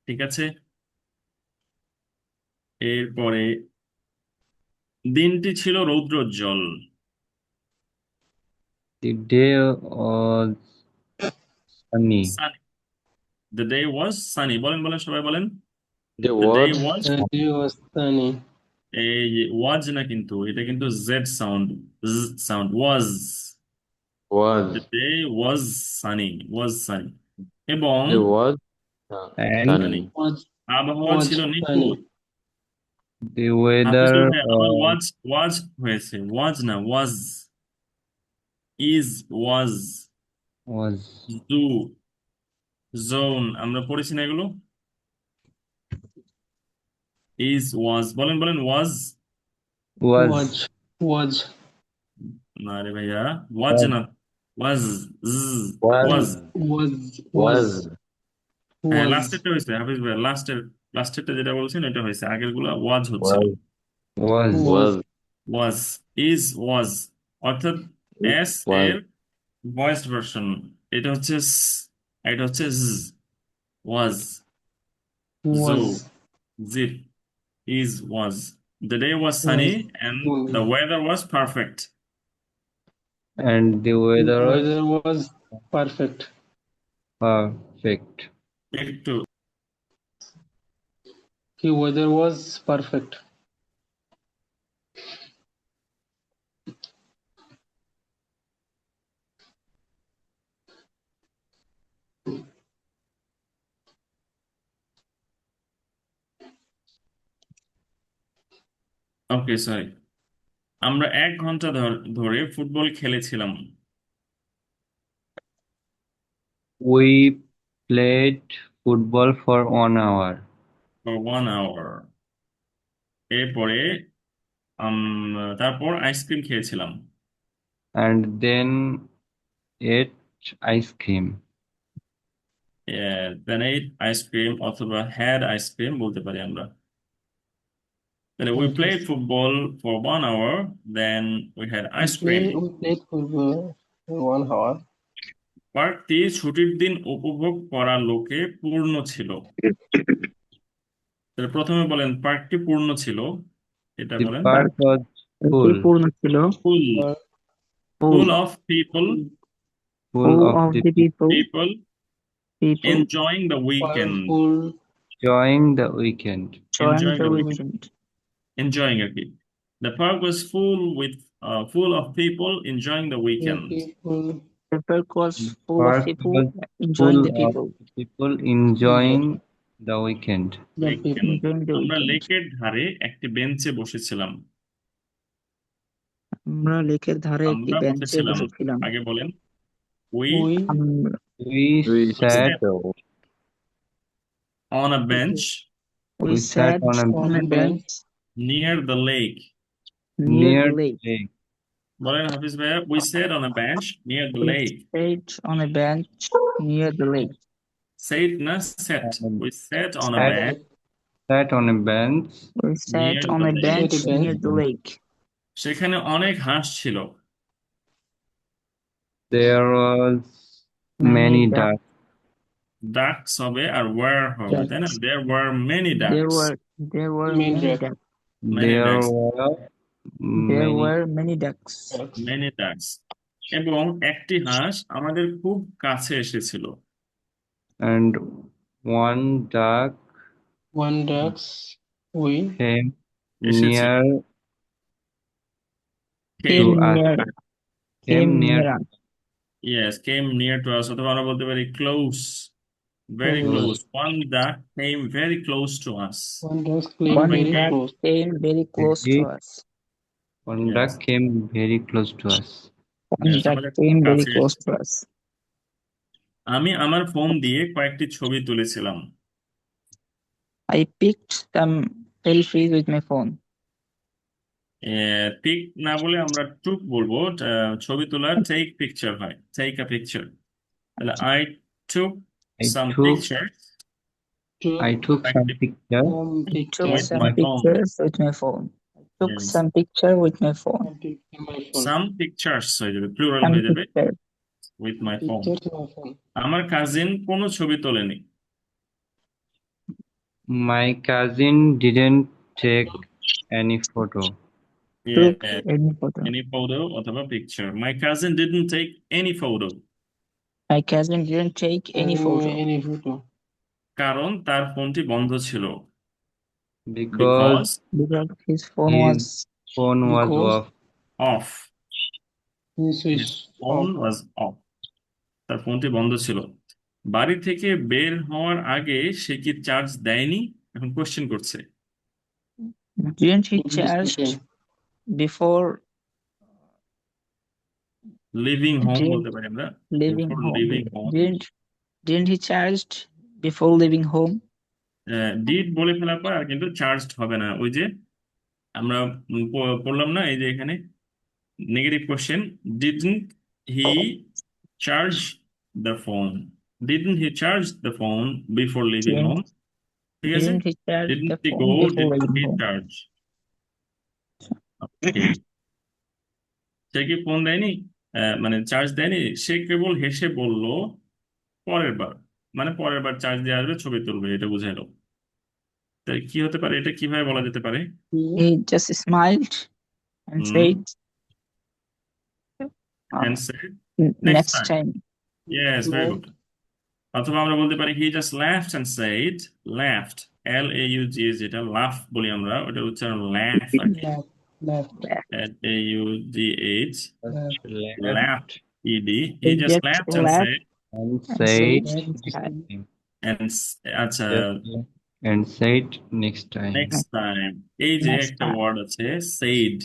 ঠিক আছে, এরপরে দিনটি ছিল রৌদ্রোজ্জ্বল। The day was sunny. Sunny, the day was Sunny. বলেন বলেন সবাই বলেন, The the day was was, The day was sunny. এই ওয়াজ না, কিন্তু এটা কিন্তু Z sound, sound was. Was. The day was sunny, was sunny, এবং It was And sunny, sunny. আবহাওয়া Was ছিল sunny. নিখুঁত। the হাফিজুল weather ভাই, আমার ওয়াজ ওয়াজ হয়েছে, ওয়াজ না, was, is, was, was zoo, zone, আমরা পড়েছি না এগুলো? ইজ, ওয়াজ, বলেন বলেন, ওয়াজ। was Was. না রে ভাইয়া, ওয়াজ না, ওয়াজ, ওয়াজ। Was. Was. হ্যাঁ, Was. লাস্টেরটা হয়েছে হাফিজ ভাই, লাস্টেরটা যেটা বলছেন এটা হয়েছে, আগের গুলা ওয়াজ হচ্ছিল। was Was. Was, is, was, অর্থাৎ এস Was. এর ভয়েস ভার্সন, এটা হচ্ছে এটা হচ্ছে ওয়াজ, জো, Was. Zip, is, was. The day was sunny and the weather was perfect. and the weather was Weather was perfect. perfect. একটু The weather was perfect. Okay, sorry. আমরা 1 ঘন্টা ধরে ফুটবল খেলেছিলাম। We played football for 1 hour For 1 hour. এরপরে তারপর ice cream খেয়েছিলাম। and then ate ice cream. Then ate ice cream অথবা had ice cream বলতে পারি আমরা। তাহলে we played football for 1 hour, then we had ice cream. We played football for 1 hour. পার্কটি ছুটির দিন উপভোগ করা লোকে পূর্ণ ছিল। তাহলে প্রথমে বলেন পার্কটি পূর্ণ ছিল, এটা The বলেন। park was full Full, full of people, full of the people people enjoying the weekend. Full. enjoying the weekend. Enjoying the weekend. Enjoying a kid. The park was full of people enjoying the weekend. People. The park was full Park of people was enjoying full the people. of people enjoying the weekend. The Weekend. people. Enjoying the আমরা weekend. লেকের ধারে একটি বেঞ্চে বসেছিলাম। আমরা লেকের ধারে একটি আমরা বেঞ্চে বসেছিলাম, বসেছিলাম। আগে বলেন। We আমরা We We sat sat on a bench we we sat sat on on a bench near the lake. near near the the lake. lake. বলেন হাফিজ ভাইয়া, we sat on a bench near the We lake. sat on a bench near the lake. Sat না set. We sat on a Sat- bench Sat on a bench. We sat near on the a lake. bench Near the near the lake. সেখানে অনেক হাঁস ছিল। There was many ducks. Ducks হবে আর were হবে, তাই না? Ducks. There were many There ducks. were Many many ducks. ducks. Many There ducks. were There many were many ducks. Many ducks. এবং একটি হাঁস আমাদের খুব কাছে এসেছিল। and one duck One ducks. We. came এসেছিল। near Came us. near. Came near us. Yes, came near to us, অথবা আমরা বলতে পারি close, very Close. close. One duck came very close to us. One duck came One very duck close. came very close to Very- us. One Yes. duck came very close to us. One Yes, duck আমাদের came very কাছে close to us. আমি আমার phone দিয়ে কয়েকটি ছবি তুলেছিলাম। I picked some selfies with my phone. Pick না বলে আমরা টুক বলবো। ছবি তোলা টেক পিকচার হয়, টেক আ পিকচার। তাহলে I took I some took- pictures I took some pictures Some I took pictures. With some my phone. pictures with my phone. I took Yes. some picture with my phone. My phone. some pictures হয়ে যাবে, plural Some হয়ে যাবে, pictures. with my phone. Pictures in my phone. আমার cousin কোনো ছবি তোলেনি। My cousin didn't take any photo. Took Yeah, any photo. any photo অথবা picture. My cousin didn't take any photo. My cousin didn't take any photo Any photo. কারণ তার ফোনটি বন্ধ ছিল। because Because his phone his was phone was Because off. off. he His switched phone off. was off. তার ফোনটি বন্ধ ছিল। বাড়ি থেকে বের হওয়ার আগে সে কি চার্জ দেয়নি? এখন কোশ্চেন করছে। didn't he English charged speaking. before living home didn't বলতে পারি আমরা। leaving before home? Living home. Didn't he charged before leaving home? Did বলে ফেলার পর আর কিন্তু চার্জড হবে না। ওই যে আমরা পড়লাম না, এই যে এখানে negative question, didn't he charge the phone, didn't he charge the phone before leaving Didn't home. ঠিক আছে, didn't he charge didn't the he phone go, before didn't leaving he home? Charge. Okay, সে কি phone দেয়নি, মানে charge দেয়নি, সে কেবল হেসে বলল পরের বার, মানে পরের বার চার্জ দিয়ে আসবে, ছবি তুলবে, এটা বুঝাইলো। তাই কি হতে পারে, এটা কিভাবে বলা যেতে পারে? He just smiled and hmm, said, and uh, said next next time. time. Yes, very good. অথবা আমরা বলতে পারি he just laughed and said, laughed, L-A-U-G, যেটা লাফ বলি আমরা, ওটার উচ্চারণ laugh আর কি, Left. L-A-U-G-H, Left. Left laughed, E-D. He He just just laughed and laughed said, and and said said Next next time. আচ্ছা, and said next time. Next time. এই যে Next একটা time. ওয়ার্ড আছে said,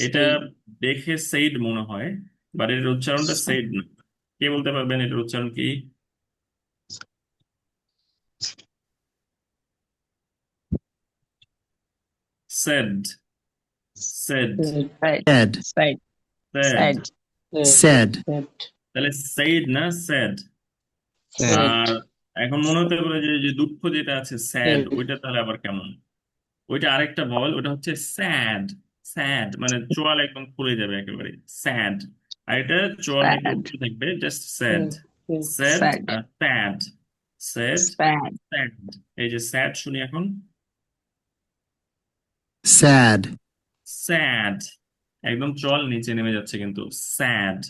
এটা Say. দেখে said মনে হয়, but এর উচ্চারণটা said না। কে বলতে পারবেন এটার উচ্চারণ কি? said, said, Said. Said. said, Said. said। said, Said. তাহলে said না said। Said. আর এখন মনে হতে পারে যে যে দুঃখ যেটা আছে স্যাড, Said. ওইটা তাহলে আবার কেমন? ওইটা আরেকটা ভয়েল, ওটা হচ্ছে স্যাড। স্যাড মানে চোয়াল একদম খুলে যাবে একেবারে, স্যাড। আর এটা চোয়ালটা একটু Sad. উঁচু থাকবে, just sad. Said. Sad Sad. আর স্যাড, স্যাড, Sad. স্যাড। এই যে স্যাড শুনি এখন, sad, স্যাড, একদম চোয়াল নিচে নেমে যাচ্ছে কিন্তু, স্যাড।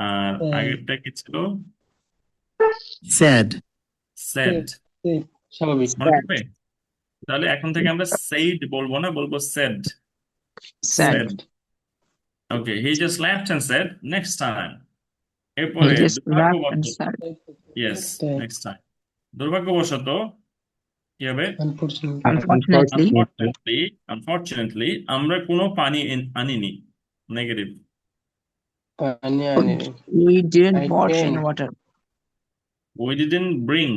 আর Said. আগেরটা কি ছিল? said, sad. Said. স্বাভাবিক। মনে Sad. থাকবে? তাহলে এখন থেকে আমরা সেইড বলবো না, বলবো said. Sad. Said. Okay, he just laughed and said next time. He এরপরে just laughed and দুর্ভাগ্যবশত, said, yes, Next time. Next time. দুর্ভাগ্যবশত কি হবে? Unfortunately. unfortunately, আনফরচুনেটলি, আনফরচুনেটলি আমরা কোনো পানি আনিনি, নেগেটিভ। পানি আনি। we didn't I bought can. any water. We didn't bring,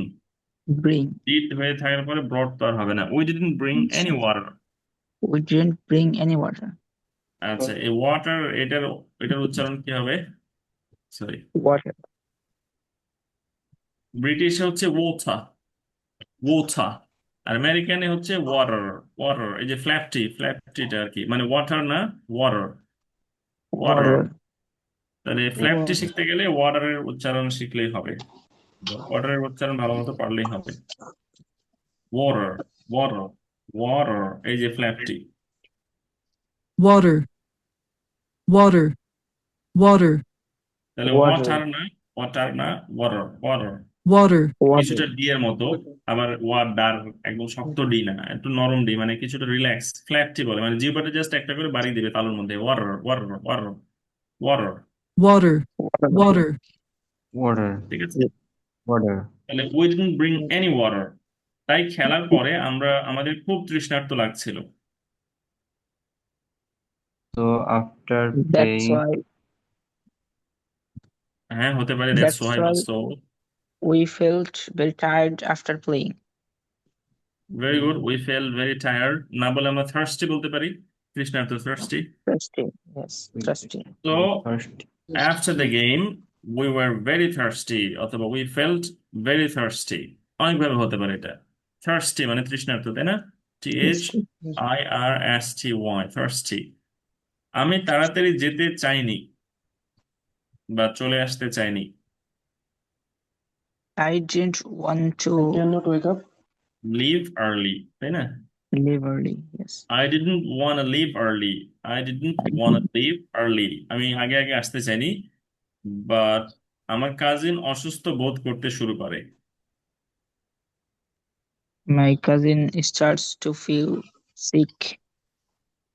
Bring. Did হয়ে থাকার পরে ব্রট তো আর হবে না, we didn't bring any water. We didn't bring any water. আচ্ছা, এই ওয়াটার, এটার এটার উচ্চারণ কি হবে? Sorry, Water. ব্রিটিশে হচ্ছে ওয়াটার, ওয়াটার। আর আমেরিকানে হচ্ছে ওয়াটার, ওয়াটার। এই যে ফ্ল্যাপটি, ফ্ল্যাপটিটা আর কি, মানে ওয়াটার না, ওয়াটার, ওয়াটার। Water. তাহলে ফ্ল্যাপটি শিখতে গেলে ওয়াটারের উচ্চারণ শিখলেই হবে, ওয়াটারের উচ্চারণ ভালো মতো পারলেই হবে। ওয়াটার, ওয়াটার, ওয়াটার, এই যে ফ্ল্যাপটি। water, water, water, তাহলে Water. ওয়াটার না, ওয়াটার না, ওয়াটার, ওয়াটার। water, কিছুটা Water. ডি এর মতো, আবার ওয়াটার একদম শক্ত ডি না, একটু নরম ডি, মানে কিছুটা রিল্যাক্স, ফ্ল্যাপটি বলে, মানে জিহ্বাটা জাস্ট একটা করে বাড়ি দিবে তালুর মধ্যে, water, water, water, water. water, Water. water, Water. ঠিক আছে, Water. তাহলে we didn't bring any water. তাই খেলার পরে আমাদের খুব তৃষ্ণার্ত লাগছিল। So after That's playing, why হ্যাঁ, হতে পারে, that's that's why why so. we felt very tired after playing. Very good, we fell very tired. না বলে আমরা থার্স্টি বলতে পারি, তৃষ্ণার্ত, থার্স্টি। Thirsty. Yes, thirsty. তো first after the game we were very thirsty, অথবা we felt very thirsty, অনেকভাবে হতে পারে এটা। thirsty মানে তৃষ্ণার্ত, তাই না? Thirsty. THIRSTY, thirsty। আমি তাড়াতাড়ি যেতে চাইনি বা চলে আসতে চাইনি। I didn't want I to cannot wake up. Leave early, তাই না? leave early. Yes. I didn't want to leave early, I didn't want to leave early, আমি আগে আগে আসতে চাইনি, বাট আমার কাজিন অসুস্থ বোধ করতে শুরু করে। My cousin starts to feel sick.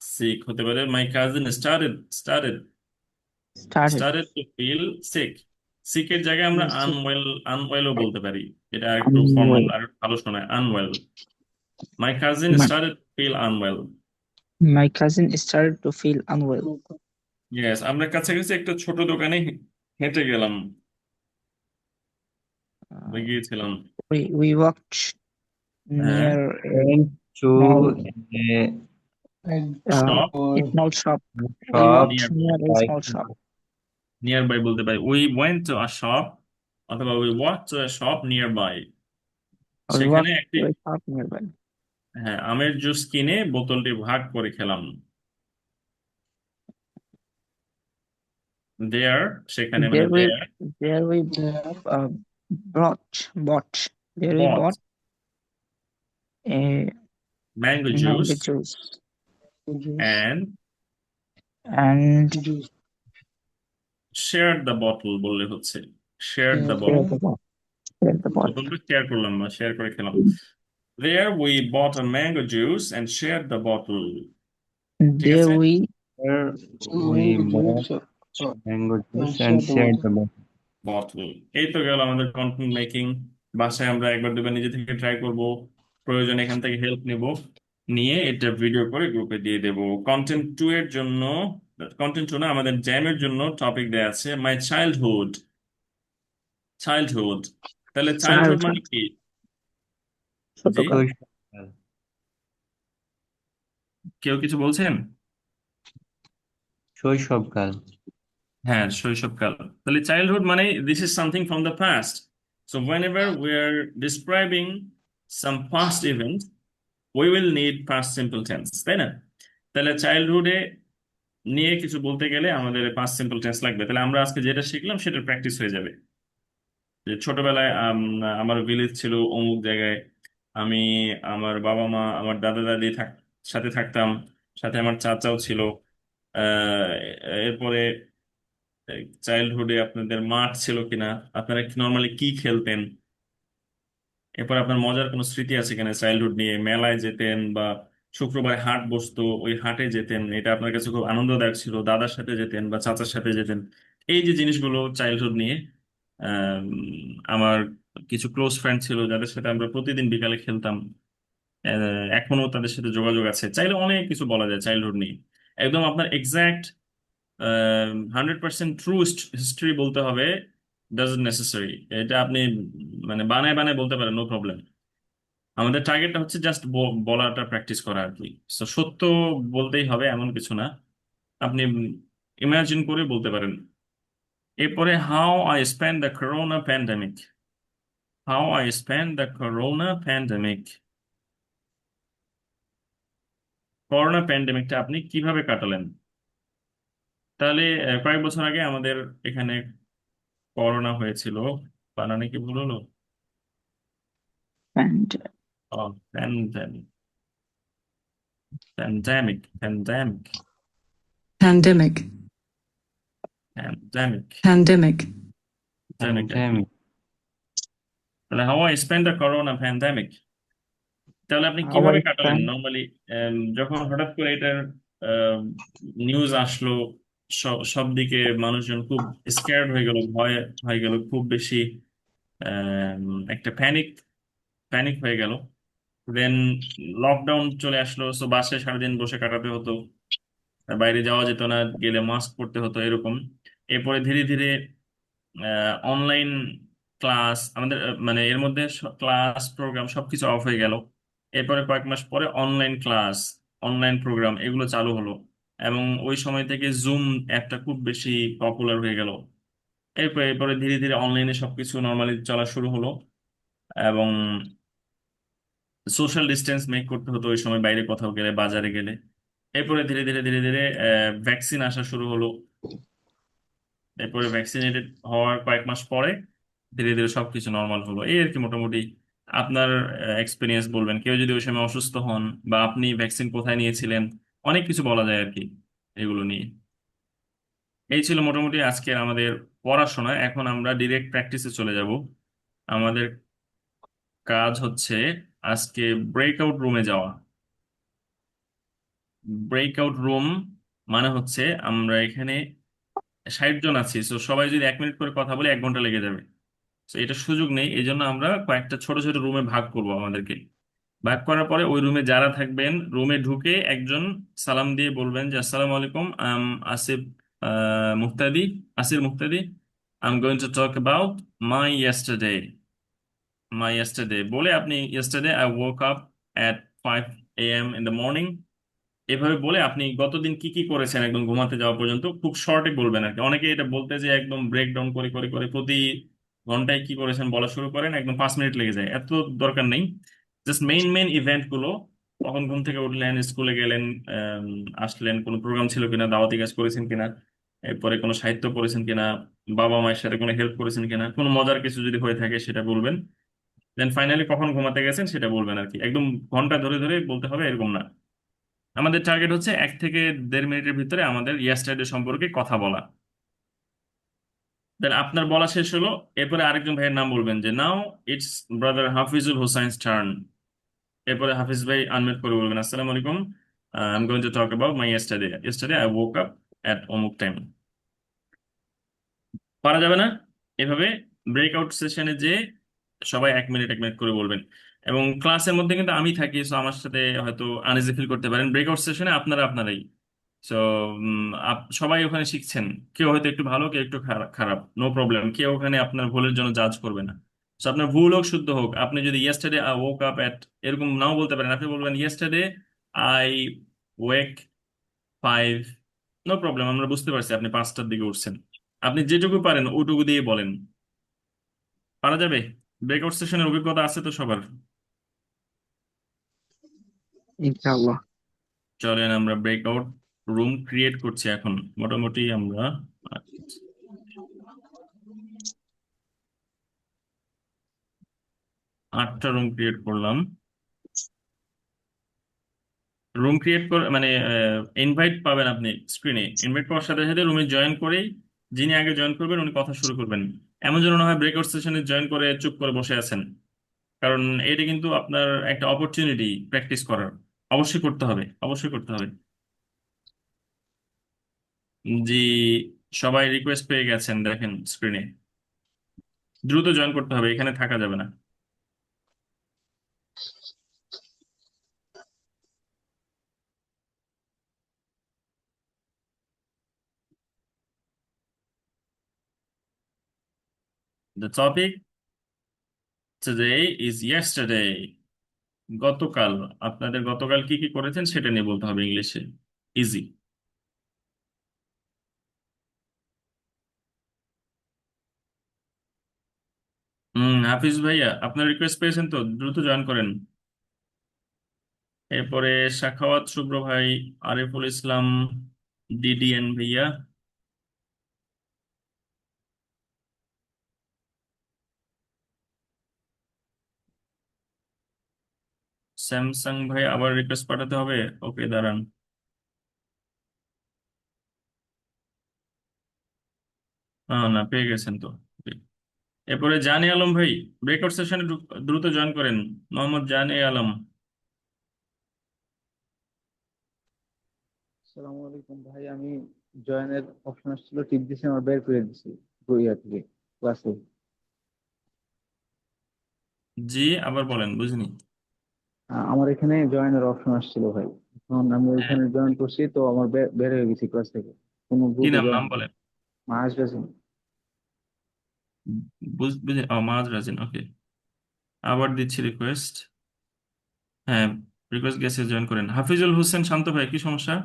Sick হতে পারে my cousin Started. Started to feel sick. সিকের জায়গায় আমরা আনওয়েলও বলতে পারি। এটা একটু ফর্মাল Unwell. আর ভালো শোনায়, unwell. My cousin My, started feel unwell. my cousin started to feel unwell. Yes, আমরা কাছাকাছি একটা ছোট দোকানে হেঁটে গেলাম, Uh, গিয়েছিলাম। we walked হ্যাঁ, near a Went to small a shop a small shop. We shop walked near near a like small shop. Near by বলতে পারি, we went to a shop অথবা we walk to a shop near by. We সেখানে walked একটি to a shop nearby. হ্যাঁ আমের juice কিনে বোতলটি ভাগ করে খেলাম। দেয়ার সেখানে মানে There we there there we uh, bought there we bought bought a mango juice mango juice and and share the bottle বললে হচ্ছে, share the share bottle. the bottle. Share the bottle. বোতলটা share করলাম না, share করে খেলাম। There we bought a mango juice and shared the bottle. ঠিক There আছে, we there we bought mango juice and shared the bottle. Bottle. এই তো গেল আমাদের কন্টেন্ট মেকিং। বাসায় আমরা একবার দুবার নিজে থেকে ট্রাই করব, প্রয়োজন এখান থেকে হেল্প নিব, নিয়ে এটা ভিডিও করে গ্রুপে দিয়ে দেব। কন্টেন্ট টু এর জন্য, কন্টেন্ট টু না, আমাদের জ্যামের জন্য টপিক দেয়া আছে মাই চাইল্ডহুড। চাইল্ডহুড, তাহলে চাইল্ডহুড মানে childhood. কি? জি, ছোটকাল। শৈশবকাল কেউ কিছু বলছেন? শৈশবকাল হ্যাঁ, শৈশবকাল। তাহলে চাইল্ডহুড মানে this is something from the past. So whenever we are describing some past event we will need past simple tense, তাই না? তাহলে চাইল্ডহুডে নিয়ে কিছু বলতে গেলে আমাদের পাস্ট সিম্পল টেন্স লাগবে। তাহলে আমরা আজকে যেটা শিখলাম সেটা প্র্যাকটিস হয়ে যাবে। যে ছোটবেলায় আমার ভিলেজ ছিল অমুক জায়গায়, আমি আমার বাবা মা আমার দাদা দাদি সাথে থাকতাম, সাথে আমার চাচাও ছিল। আহ এরপরে চাইল্ডহুডে আপনাদের মাঠ ছিল কিনা, আপনারা নর্মালি কি খেলতেন, এরপর আপনার মজার কোনো স্মৃতি আছে কিনা চাইল্ডহুড নিয়ে, মেলায় যেতেন বা শুক্রবার হাট বসতো ওই হাটে যেতেন, এটা আপনার কাছে খুব আনন্দদায়ক ছিল, দাদার সাথে যেতেন বা চাচার সাথে যেতেন। এই যে জিনিসগুলো চাইল্ডহুড নিয়ে। আম, আমার কিছু ক্লোজ ফ্রেন্ড ছিল যাদের সাথে আমরা প্রতিদিন বিকালে খেলতাম, এখনো তাদের সাথে যোগাযোগ আছে। চাইলে অনেক কিছু বলা যায় চাইল্ডহুড নিয়ে। একদম আপনার এক্সাক্ট 100% ট্রু হিস্ট্রি বলতে হবে ডাজন্ট নেসেসারি। এটা আপনি মানে বানায় বানায় বলতে পারেন, নো প্রবলেম। আমাদের টার্গেটটা হচ্ছে জাস্ট বলাটা প্র্যাকটিস করা আর কি। So, সত্য বলতেই হবে এমন কিছু না, আপনি ইমাজিন করে বলতে পারেন। এরপরে how I spend the corona pandemic. How I spend the corona pandemic, corona প্যান্ডেমিকটা আপনি কিভাবে কাটালেন? তাহলে কয়েক বছর আগে আমাদের এখানে করোনা হয়েছিল। বানানে কি ভুল হলো? And pandemic, pandemic, pandemic, pandemic, pandemic, pandemic, pandemic. pandemic তাহলে how I spend the corona pandemic, তাহলে আপনি how কিভাবে I কাটালেন spent নর্মালি? যখন হঠাৎ করে এটার নিউজ আসলো, সব সব দিকে মানুষজন খুব স্ক্যার্ড হয়ে গেল, ভয় হয়ে গেল খুব বেশি, একটা প্যানিক প্যানিক হয়ে গেল। দেন লকডাউন চলে আসলো, সো বাসায় সারাদিন বসে কাটাতে হতো, বাইরে যাওয়া যেত না, গেলে মাস্ক পরতে হতো এরকম। এরপরে ধীরে ধীরে অনলাইন ক্লাস আমাদের, মানে এর মধ্যে ক্লাস প্রোগ্রাম সবকিছু অফ হয়ে গেল। এরপরে কয়েক মাস পরে অনলাইন ক্লাস, অনলাইন প্রোগ্রাম এগুলো চালু হলো, এবং ওই সময় থেকে জুম অ্যাপটা খুব বেশি পপুলার হয়ে গেল। এরপরে এরপরে ধীরে ধীরে অনলাইনে সবকিছু নর্মালি চলা শুরু হলো, এবং সোশ্যাল ডিস্টেন্স মেক করতে হতো ওই সময় বাইরে কোথাও গেলে, বাজারে গেলে। এরপরে ধীরে ধীরে ধীরে ধীরে ভ্যাকসিন আসা শুরু হলো। এরপরে ভ্যাকসিনেটেড হওয়ার কয়েক মাস পরে ধীরে ধীরে সবকিছু নর্মাল হলো, এই আর কি মোটামুটি। আপনার এক্সপিরিয়েন্স বলবেন, কেউ যদি ওই সময় অসুস্থ হন বা আপনি ভ্যাকসিন কোথায় নিয়েছিলেন, অনেক কিছু বলা যায় আর কি এগুলো নিয়ে। এই ছিল মোটামুটি আজকের আমাদের পড়াশোনা। এখন আমরা ডিরেক্ট প্র্যাকটিসে চলে যাব। আমাদের কাজ হচ্ছে আজকে ব্রেকআউট রুমে যাওয়া। ব্রেকআউট রুম মানে হচ্ছে আমরা এখানে 60 জন আছি, তো সবাই যদি 1 মিনিট করে কথা বলে 1 ঘন্টা লেগে যাবে। তো এটা সুযোগ নেই, এই জন্য আমরা কয়েকটা ছোট ছোট রুমে ভাগ করব আমাদেরকে। ভাগ করার পরে ওই রুমে যারা থাকবেন, রুমে ঢুকে একজন সালাম দিয়ে বলবেন যে আসসালামু আলাইকুম, Asif Muktadi, Asir Muktadi, I am going to talk about my yesterday. My yesterday বলে আপনি yesterday I woke up at 5 a.m. In the morning, এভাবে বলে আপনি গতদিন কি কি করেছেন একদম ঘুমাতে যাওয়া পর্যন্ত খুব শর্টে বলবেন আর কি। অনেকে এটা বলতে যে একদম ব্রেক ডাউন করে করে করে প্রতি ঘন্টায় কি করেছেন বলা শুরু করেন, একদম 5 মিনিট লেগে যায়। এত দরকার নেই, জাস্ট মেইন মেইন ইভেন্ট গুলো। কখন ঘুম থেকে উঠলেন, স্কুলে গেলেন, আম, আসলেন, কোনো প্রোগ্রাম ছিল কিনা, দাওয়াতি কাজ করেছেন কিনা, এরপরে কোনো সাহিত্য পড়েছেন কিনা, বাবা মায়ের সাথে কোনো হেল্প করেছেন কিনা, কোনো মজার কিছু যদি হয়ে থাকে সেটা বলবেন। দেন ফাইনালি কখন ঘুমাতে গেছেন সেটা বলবেন আর কি। একদম ঘন্টা ধরে ধরে বলতে হবে এরকম না। আমাদের টার্গেট হচ্ছে 1 থেকে 1.5 মিনিটের ভিতরে আমাদের ইয়েস্টারডে সম্পর্কে কথা বলা। দেন আপনার বলা শেষ হলো, এরপরে আরেকজন ভাইয়ের নাম বলবেন যে now it's brother Hafizul Hossain's turn. এরপরে হাফিজ ভাই আনমিউট করে বলবেন আসসালামু আলাইকুম, I am going to talk about my yesterday. Yesterday I woke up at অমুক টাইম। পারা যাবে না? এভাবে ব্রেকআউট সেশনে যে সবাই 1 মিনিট 1 মিনিট করে বলবেন। এবং ক্লাসের মধ্যে কিন্তু আমি থাকি, সো আমার সাথে হয়তো আনইজি ফিল করতে পারেন। ব্রেকআউট সেশনে আপনারা আপনারাই। সো সবাই ওখানে শিখছেন, কেউ হয়তো একটু ভালো, কেউ একটু খারাপ, নো প্রবলেম, কেউ ওখানে আপনার ভুলের জন্য জাজ করবে না। তো আপনার ভুল হোক শুদ্ধ হোক, আপনি যদি yesterday I woke up at এরকম নাও বলতে পারেন, আপনি বলবেন yesterday I wake 5, no problem, আমরা বুঝতে পারছি আপনি 5টার দিকে উঠছেন। আপনি যেটুকু পারেন ওটুকু দিয়ে বলেন। পারা যাবে? ব্রেকআউট সেশনের অভিজ্ঞতা আছে তো সবার? ইনশাআল্লাহ। চলেন আমরা ব্রেকআউট রুম ক্রিয়েট করছি এখন। মোটামুটি আমরা 8টা রুম ক্রিয়েট করলাম। রুম ক্রিয়েট করে মানে ইনভাইট পাবেন আপনি স্ক্রিনে। ইনভাইট পাওয়ার সাথে সাথে রুমে জয়েন করেই যিনি আগে জয়েন করবেন উনি কথা শুরু করবেন। এমন যেন না হয় ব্রেকআউট সেশনে জয়েন করে চুপ করে বসে আছেন। কারণ এটা কিন্তু আপনার একটা অপরচুনিটি প্র্যাকটিস করার। অবশ্যই করতে হবে, অবশ্যই করতে হবে। জি, সবাই রিকোয়েস্ট পেয়ে গেছেন দেখেন স্ক্রিনে। দ্রুত জয়েন করতে হবে, এখানে থাকা যাবে না। The topic today is yesterday. গতকাল। আপনাদের গতকাল কি কি করেছেন সেটা নিয়ে বলতে হবে ইংলিশে। ইজি। হাফিজ ভাইয়া আপনার রিকোয়েস্ট পেয়েছেন তো, দ্রুত জয়েন করেন। এরপরে সাখাওয়াত শুভ্র ভাই, আরিফুল ইসলাম, ডিডিএন ভাইয়া, স্যামসাং ভাই আবার রিকোয়েস্ট পাঠাতে হবে। ওকে দাঁড়ান। না, পেয়ে গেছেন তো। এরপরে জানে আলম ভাই, ব্রেকআউট সেশনে দ্রুত জয়েন করেন। মোহাম্মদ জানে আলম। আসসালামু আলাইকুম ভাই, আমি জয়েনের অপশন আসছিল, টিপ দিছি, আমার বের করে দিছি বইয়া থেকে ক্লাসে। জি, আবার বলেন, বুঝিনি। আমার এখানে জয়েনের অপশন আসছিল ভাই, এখন আমি হ্যাঁ, ওইখানে জয়েন করছি তো আমার বের হয়ে গেছি ক্লাস থেকে, কোনো কি গ্রুপে নাম, জয়েন নাম করি। বলেন। মাস বেছেন। বুঝি, মাহাজ রাজিন, ওকে। আবার দিচ্ছি রিকোয়েস্ট। হ্যাঁ, রিকোয়েস্ট গেছে, জয়েন করেন। হাফিজুল হোসেন শান্ত ভাই, কি সমস্যা?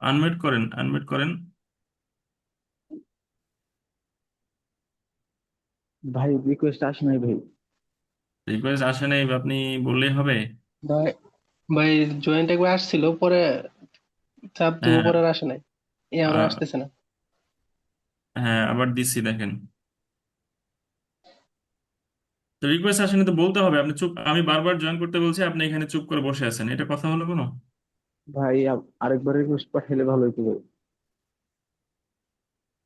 আনমিউট করেন, আনমিউট করেন। ভাই রিকোয়েস্ট আসে নাই ভাই। রিকোয়েস্ট আসে নাই, আপনি বললেই হবে। ভাই ভাই জয়েন্ট একবার আসছিল, পরে চাপ দিব, হ্যাঁ, পরে আর আসে নাই। এখন আর আহ, আসতেছে না। হ্যাঁ আবার দিচ্ছি দেখেন। তো রিকোয়েস্ট আসেনি তো বলতে হবে। আপনি চুপ, আমি বারবার জয়েন করতে বলছি, আপনি এখানে চুপ করে বসে আছেন, এটা কথা হলো কোনো? ভাই আরেকবার রিকোয়েস্ট পাঠাইলে ভালো হতো ভাই।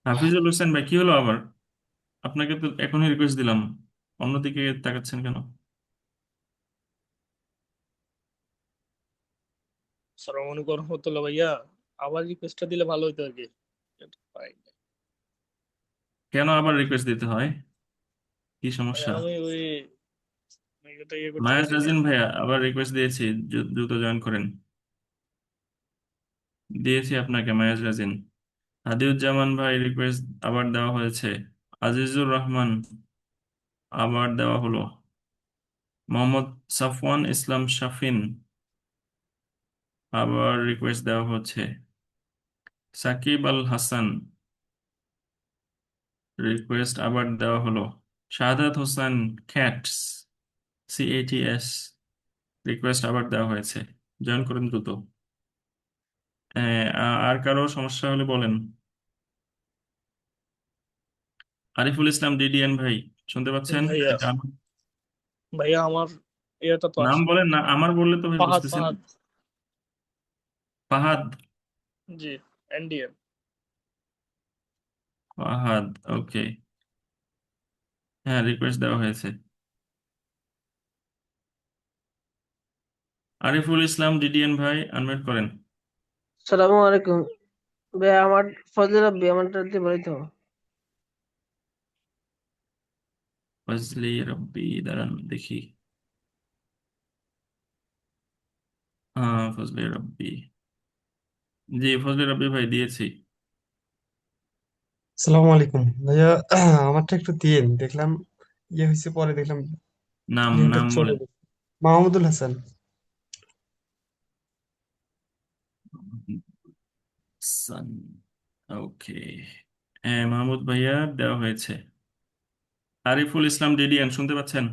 হাফিজুল হোসেন ভাই, কি হলো আবার? আপনাকে তো এখনই রিকোয়েস্ট দিলাম, অন্যদিকে তাকাচ্ছেন কেন? আসসালামু আলাইকুম রহমতুল্লাহ ভাইয়া, আবার রিকোয়েস্টটা দিলে ভালো হতো আর কি। এটা পাই না। কেন আবার রিকোয়েস্ট দিতে হয়? কি ভাই সমস্যা? আমি ওই এটা ইয়ে করতে মায়াজ পারি না। রাজিন ভাইয়া আবার রিকোয়েস্ট দিয়েছি, দ্রুত জয়েন করেন। দিয়েছি আপনাকে মায়াজ রাজিন। হাদিউজ্জামান ভাই রিকোয়েস্ট আবার দেওয়া হয়েছে। আজিজুর রহমান আবার দেওয়া হলো। মোহাম্মদ সাফওয়ান ইসলাম শাফিন আবার রিকোয়েস্ট দেওয়া হচ্ছে। সাকিব আল হাসান রিকোয়েস্ট আবার দেওয়া হলো। Shahadat Hossain cats, CATS request আবার দেওয়া হয়েছে। জয়েন করুন দ্রুত। আর কারো সমস্যা হলে বলেন। আরিফুল ইসলাম DDN ভাই শুনতে পাচ্ছেন? ভাইয়া ভাইয়া আমার এটা তো নাম আসে। বলেন না, আমার বললে তো ভাই ফাহাদ বুঝতেছি না। ফাহাদ। ফাহাদ। জি, NDM। ফাহাদ, ওকে। হ্যাঁ, রিকোয়েস্ট দেওয়া হয়েছে। আরিফুল ইসলাম DDN ভাই আনমিউট করেন। সালামু আলাইকুম ভাই, আমার ফজলে রাব্বি আমারটা দিতে পারি তো? ফজলি রব্বি, দাঁড়ান দেখি। হ্যাঁ, ফজলি রব্বি, জি ফজলি রব্বি ভাই দিয়েছি। সালামু আলাইকুম ভাইয়া। আমারটা একটু দিন, দেখলাম ইয়ে হয়েছে, পরে দেখলাম নাম লিঙ্কটা নাম চলে বলেন। গেছে। মাহমুদুল হাসান। সান, ওকে। হ্যাঁ, মাহমুদ ভাইয়া দেওয়া হয়েছে। আরিফুল ইসলাম DDN শুনতে পাচ্ছেন?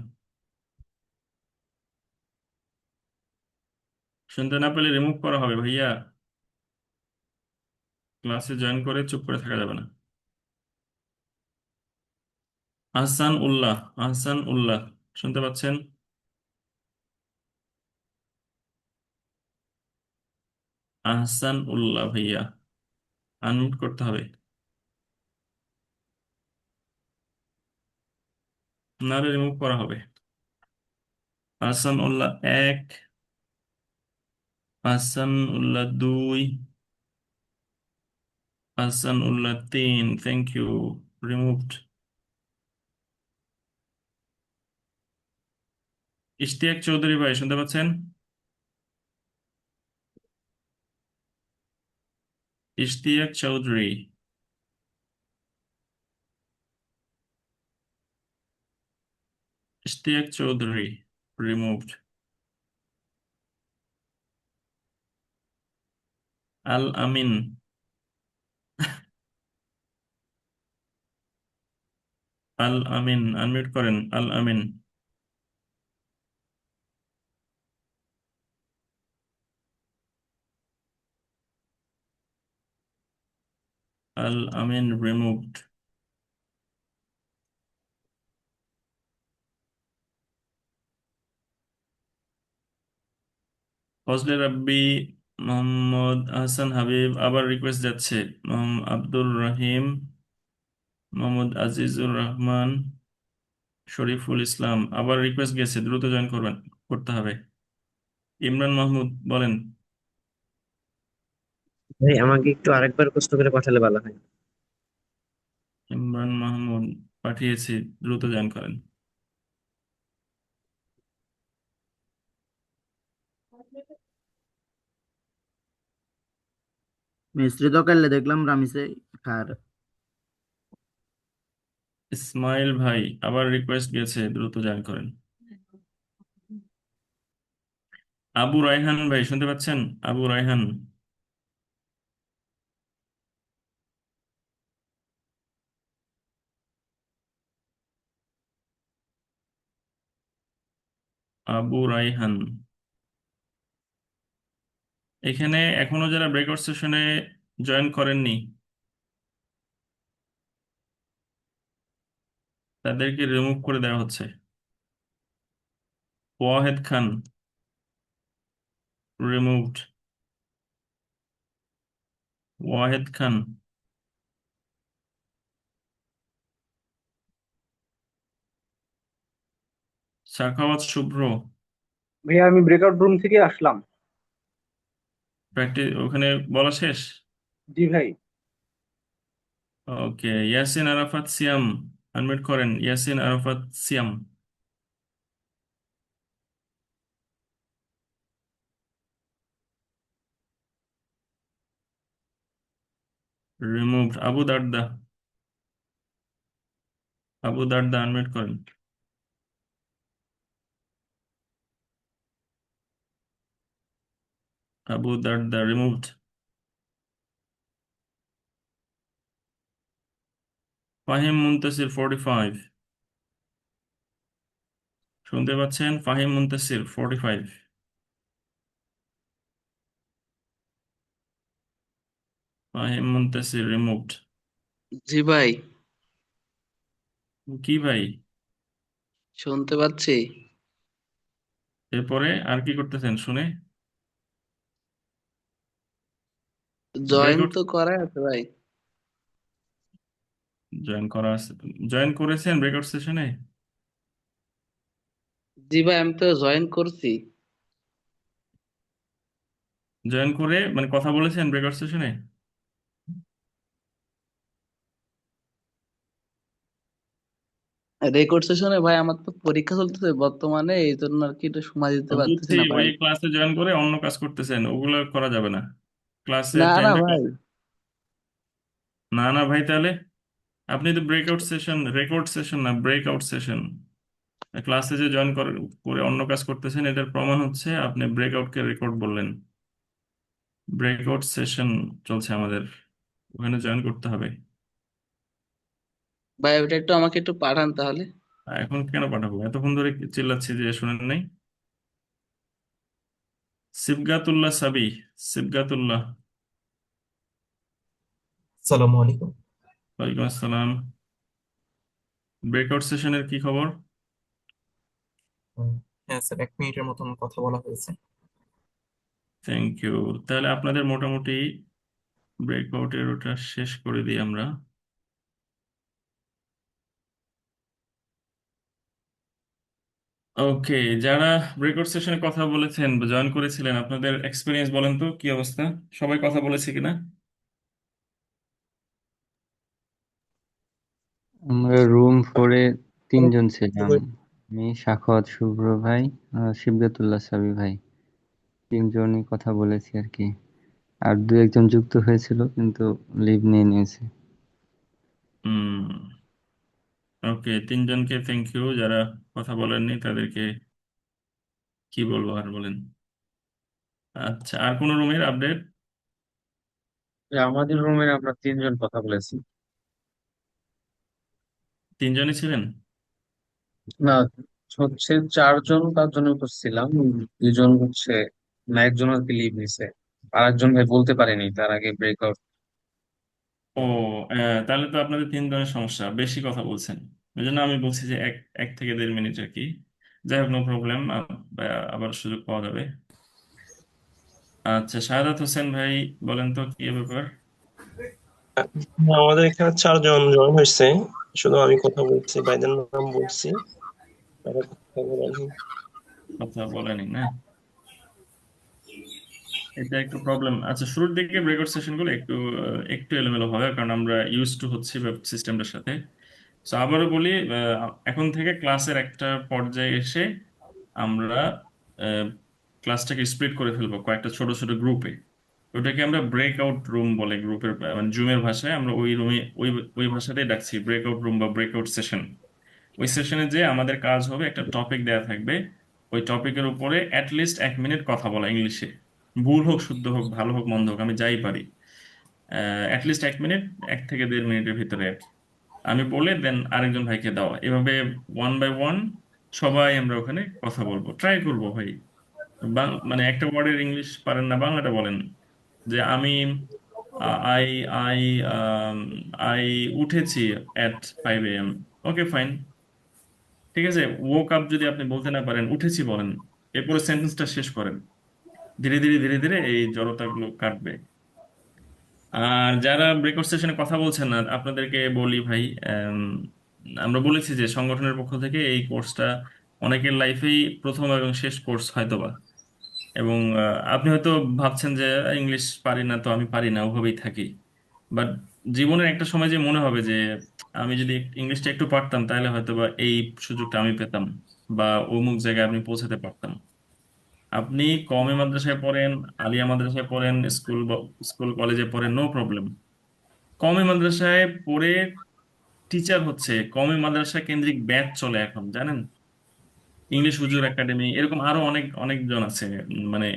শুনতে না পেলে রিমুভ করা হবে ভাইয়া। ক্লাসে জয়েন করে চুপ করে থাকা যাবে না। আহসান উল্লাহ, আহসান উল্লাহ শুনতে পাচ্ছেন? আহসান উল্লাহ ভাইয়া আনমিউট করতে হবে, নাহলে রিমুভ করা হবে। Ahsan Ullah 1, Ahsan Ullah 2, Ahsan Ullah 3, thank you, removed. Ishtiaq Chowdhury ভাই শুনতে পাচ্ছেন? ইশতিয়াক চৌধুরী, ইশতিয়াক চৌধুরী রিমুভড। আল আমিন, আল আমিন আনমিউট করেন। আল আমিন, আল আমিন রিমুভড। ফজলে রাব্বি, মোহাম্মদ আহসান হাবিব আবার রিকোয়েস্ট যাচ্ছে। মোহাম্মদ আব্দুর রহিম, মোহাম্মদ আজিজুর রহমান, শরীফুল ইসলাম আবার রিকোয়েস্ট গেছে, দ্রুত জয়েন করবেন, করতে হবে। ইমরান মাহমুদ বলেন। ভাই আমাকে একটু আরেকবার কষ্ট করে পাঠালে ভালো হয়। ইমরান মাহমুদ পাঠিয়েছি, দ্রুত জয়েন করেন। মিস্ত্রি তো কাইলে দেখলাম রামিসে খার। ইসমাইল ভাই আবার রিকোয়েস্ট গেছে, দ্রুত জয়েন করেন। আবু রায়হান ভাই শুনতে পাচ্ছেন? আবু রায়হান, আবু রায়হান। এখানে এখনো যারা ব্রেকআউট সেশনে জয়েন করেননি তাদেরকে রিমুভ করে দেওয়া হচ্ছে। ওয়াহেদ খান রিমুভড। ওয়াহেদ খান, সাখাওয়াত শুভ্র, ভাইয়া আমি ব্রেকআউট রুম থেকে আসলাম। প্র্যাকটিস ওখানে বলা শেষ? জি ভাই। ওকে, ইয়াসিন আরাফাত সিয়াম, আনমিউট করেন ইয়াসিন আরাফাত সিয়াম। রিমুভড। আবু দারদা, আবু দারদা আনমিউট করেন। আবু দারদা রিমুভড। ফাহিম মুনতাসির 45, শুনতে পাচ্ছেন? ফাহিম মুনতাসির 45। ফাহিম মুনতাসির রিমুভড। জি ভাই, কি ভাই? শুনতে পাচ্ছি। এরপরে আর কি করতেছেন শুনে? জয়েন ব্রেকআউট তো করা আছে ভাই। জয়েন করা আছে? জয়েন করেছেন ব্রেকআউট সেশনে? জি ভাই, আমি তো জয়েন করছি। জয়েন করে মানে কথা বলেছেন ব্রেকআউট সেশনে? রেকর্ড সেশনে ভাই আমার তো পরীক্ষা চলতেছে বর্তমানে, এই জন্য আর কি একটু সময় দিতে পারতেছি বুঝছি, না ওই ভাই। ক্লাসে জয়েন করে অন্য কাজ করতেছেন, ওগুলো করা যাবে না। ক্লাসের না না টাইমটা। ভাই। না না ভাই, তাহলে আপনি তো ব্রেকআউট সেশন, রেকর্ড সেশন না ব্রেকআউট সেশন, ক্লাসে যে জয়েন করে করে অন্য কাজ করতেছেন, এটার প্রমাণ হচ্ছে আপনি ব্রেকআউটকে রেকর্ড বললেন। ব্রেকআউট সেশন চলছে আমাদের, ওখানে জয়েন করতে হবে। ভাই ওটা একটু আমাকে একটু পাঠান তাহলে। এখন কেন পাঠাবো? এতক্ষণ ধরে চিল্লাচ্ছি যে শুনেন নাই? সিবগাতুল্লাহ সাবি, সিবগাতুল্লাহ। আসসালামু আলাইকুম। ওয়ালাইকুম আসসালাম। ব্রেকআউট সেশনের কি খবর? হ্যাঁ স্যার, 1 মিনিটের মতন কথা বলা হয়েছে। Thank you. তাহলে আপনাদের মোটামুটি ব্রেকআউটের ওটা শেষ করে দিই আমরা। ওকে, যারা ব্রেকআউট সেশনে কথা বলেছেন বা জয়েন করেছিলেন, আপনাদের এক্সপিরিয়েন্স বলেন তো কি অবস্থা? সবাই কথা বলেছে কিনা? আমরা রুম 4-এ 3 জন ছিলাম। আমি, সাখাওয়াত, শুভ্র ভাই আর শিবগাতুল্লাহ সাবি ভাই, 3জনই কথা বলেছি আর কি। আর 2-1জন যুক্ত হয়েছিল কিন্তু লিভ নিয়ে নিয়েছে। হুম, ওকে, 3জনকে থ্যাংক ইউ। যারা কথা বলেননি তাদেরকে কি বলবো আর বলেন। আচ্ছা, আর কোন রুমের আপডেট? আমাদের রুমে আমরা 3 জন কথা বলেছি। 3জনই ছিলেন? না, হচ্ছে 4 জন 5 জনের উপর ছিলাম। 2 জন হচ্ছে, না একজন আর কি লিভ নিছে, আর একজন ভাই বলতে পারেনি তার আগে ব্রেকআউট। ও, তাহলে তো আপনাদের 3জনের সমস্যা, বেশি কথা বলছেন। ওই জন্য আমি বলছি যে এক এক থেকে 1.5 মিনিট আর কি। যাই হোক, নো প্রবলেম, আবার সুযোগ পাওয়া যাবে। আচ্ছা, শাহাদাত হোসেন ভাই, বলেন তো কি ব্যাপার? আমাদের এখানে 4 জন জয়েন হয়েছে, শুধু আমি কথা বলছি, ভাইদের নাম বলছি, তারা কথা বলেনি। কথা বলেনি না, এটা একটু প্রবলেম। আচ্ছা, শুরুর দিকে ব্রেকআউট সেশনগুলো একটু একটু এলোমেলো হবে, কারণ আমরা ইউজ টু হচ্ছি সিস্টেমটার সাথে। তো আবারও বলি, এখন থেকে ক্লাসের একটা পর্যায়ে এসে আমরা ক্লাসটাকে স্প্লিট করে ফেলবো কয়েকটা ছোট ছোট গ্রুপে। ওটাকে আমরা ব্রেকআউট রুম বলে, গ্রুপের মানে জুমের ভাষায় আমরা ওই রুমে ওই ওই ভাষাতেই ডাকছি, ব্রেকআউট রুম বা ব্রেকআউট সেশন। ওই সেশনে যে আমাদের কাজ হবে, একটা টপিক দেয়া থাকবে, ওই টপিকের উপরে অ্যাটলিস্ট 1 মিনিট কথা বলা ইংলিশে। ভুল হোক, শুদ্ধ হোক, ভালো হোক, মন্দ হোক, আমি যাই পারি, অ্যাটলিস্ট 1 মিনিট, 1 থেকে 1.5 মিনিটের ভিতরে আর কি। আমি বলে দেন আরেকজন ভাইকে দেওয়া, এভাবে ওয়ান বাই ওয়ান সবাই আমরা ওখানে কথা বলবো, ট্রাই করবো ভাই। মানে একটা ওয়ার্ডের ইংলিশ পারেন না, বাংলাটা বলেন। যে আমি আই আই আই উঠেছি অ্যাট 5 AM। ওকে, ফাইন, ঠিক আছে। woke up যদি আপনি বলতে না পারেন, উঠেছি বলেন, এরপরে সেন্টেন্সটা শেষ করেন। ধীরে ধীরে ধীরে ধীরে এই জড়তাগুলো কাটবে। আর যারা ব্রেকআউট সেশনে কথা বলছেন না, আপনাদেরকে বলি ভাই, আমরা বলেছি যে সংগঠনের পক্ষ থেকে এই কোর্সটা অনেকের লাইফেই প্রথম এবং শেষ কোর্স হয়তোবা। এবং আপনি হয়তো ভাবছেন যে ইংলিশ পারি না তো আমি পারি না, ওভাবেই থাকি। বাট জীবনের একটা সময় যে মনে হবে যে আমি যদি ইংলিশটা একটু পারতাম তাহলে হয়তো বা এই সুযোগটা আমি পেতাম, বা অমুক জায়গায় আমি পৌঁছাতে পারতাম। আপনি কওমি মাদ্রাসায় পড়েন, আলিয়া মাদ্রাসায় পড়েন, স্কুল কলেজে পড়েন, নো প্রবলেম। কওমি মাদ্রাসায় পড়ে টিচার হচ্ছে, কওমি মাদ্রাসা কেন্দ্রিক ব্যাচ চলে এখন, জানেন? ইংলিশ হুজুর একাডেমি, এরকম আরো অনেক অনেকজন আছে। মানে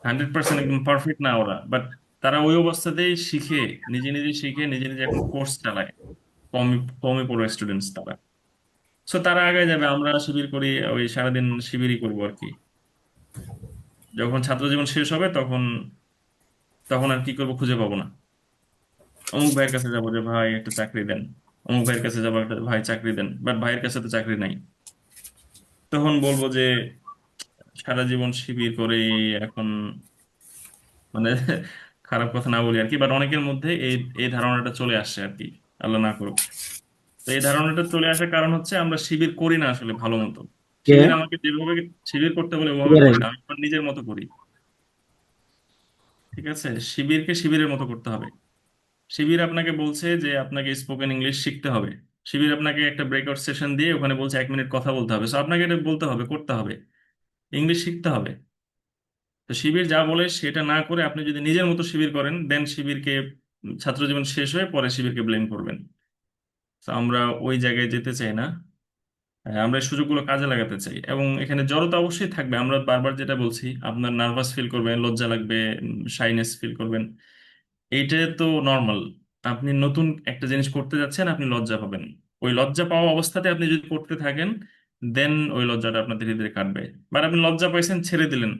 100% একদম পারফেক্ট না ওরা, বাট তারা ওই অবস্থাতেই শিখে, নিজে নিজে শিখে নিজে নিজে এখন কোর্স চালায়। কমই কমই পড়ো স্টুডেন্টস তারা। সো তারা আগে যাবে, আমরা শিবির করি, ওই সারাদিন শিবিরই করবো আর কি। যখন ছাত্র জীবন শেষ হবে তখন তখন আর কি করবো খুঁজে পাবো না। অমুক ভাইয়ের কাছে যাবো যে ভাই একটা চাকরি দেন, অমুক ভাইয়ের কাছে যাবো একটা ভাই চাকরি দেন, বাট ভাইয়ের কাছে তো চাকরি নাই। তখন বলবো যে সারা জীবন শিবির করে এখন, মানে খারাপ কথা না বলি আর কি, বাট অনেকের মধ্যে এই এই ধারণাটা চলে আসছে আর কি, আল্লাহ না করুক। তো এই ধারণাটা চলে আসার কারণ হচ্ছে আমরা শিবির করি না আসলে ভালো মতো। কে শিবির আমাকে যেভাবে শিবির করতে বলে ওভাবে কে করি না, আমি আমার নিজের মতো করি। ঠিক আছে, শিবিরকে শিবিরের মতো করতে হবে। শিবির আপনাকে বলছে যে আপনাকে স্পোকেন ইংলিশ শিখতে হবে। শিবির আপনাকে একটা ব্রেকআউট সেশন দিয়ে ওখানে বলছে 1 মিনিট কথা বলতে হবে, সো আপনাকে এটা বলতে হবে, করতে হবে, ইংলিশ শিখতে হবে। তো শিবির যা বলে সেটা না করে আপনি যদি নিজের মতো শিবির করেন, দেন শিবিরকে, ছাত্র জীবন শেষ হয়ে পরে শিবিরকে ব্লেম করবেন। তো আমরা ওই জায়গায় যেতে চাই না। আমরা এই সুযোগগুলো কাজে লাগাতে চাই, এবং এখানে জড়তা অবশ্যই থাকবে। আমরা বারবার যেটা বলছি, আপনার নার্ভাস ফিল করবেন, লজ্জা লাগবে, শাইনেস ফিল করবেন, এইটা তো নর্মাল। আপনি নতুন একটা জিনিস করতে যাচ্ছেন, আপনি লজ্জা পাবেন। ওই লজ্জা পাওয়া অবস্থাতে আপনি যদি করতে থাকেন, দেন ওই লজ্জাটা আপনার ধীরে ধীরে কাটবে। বা আপনি লজ্জা পাইছেন, ছেড়ে দিলেন,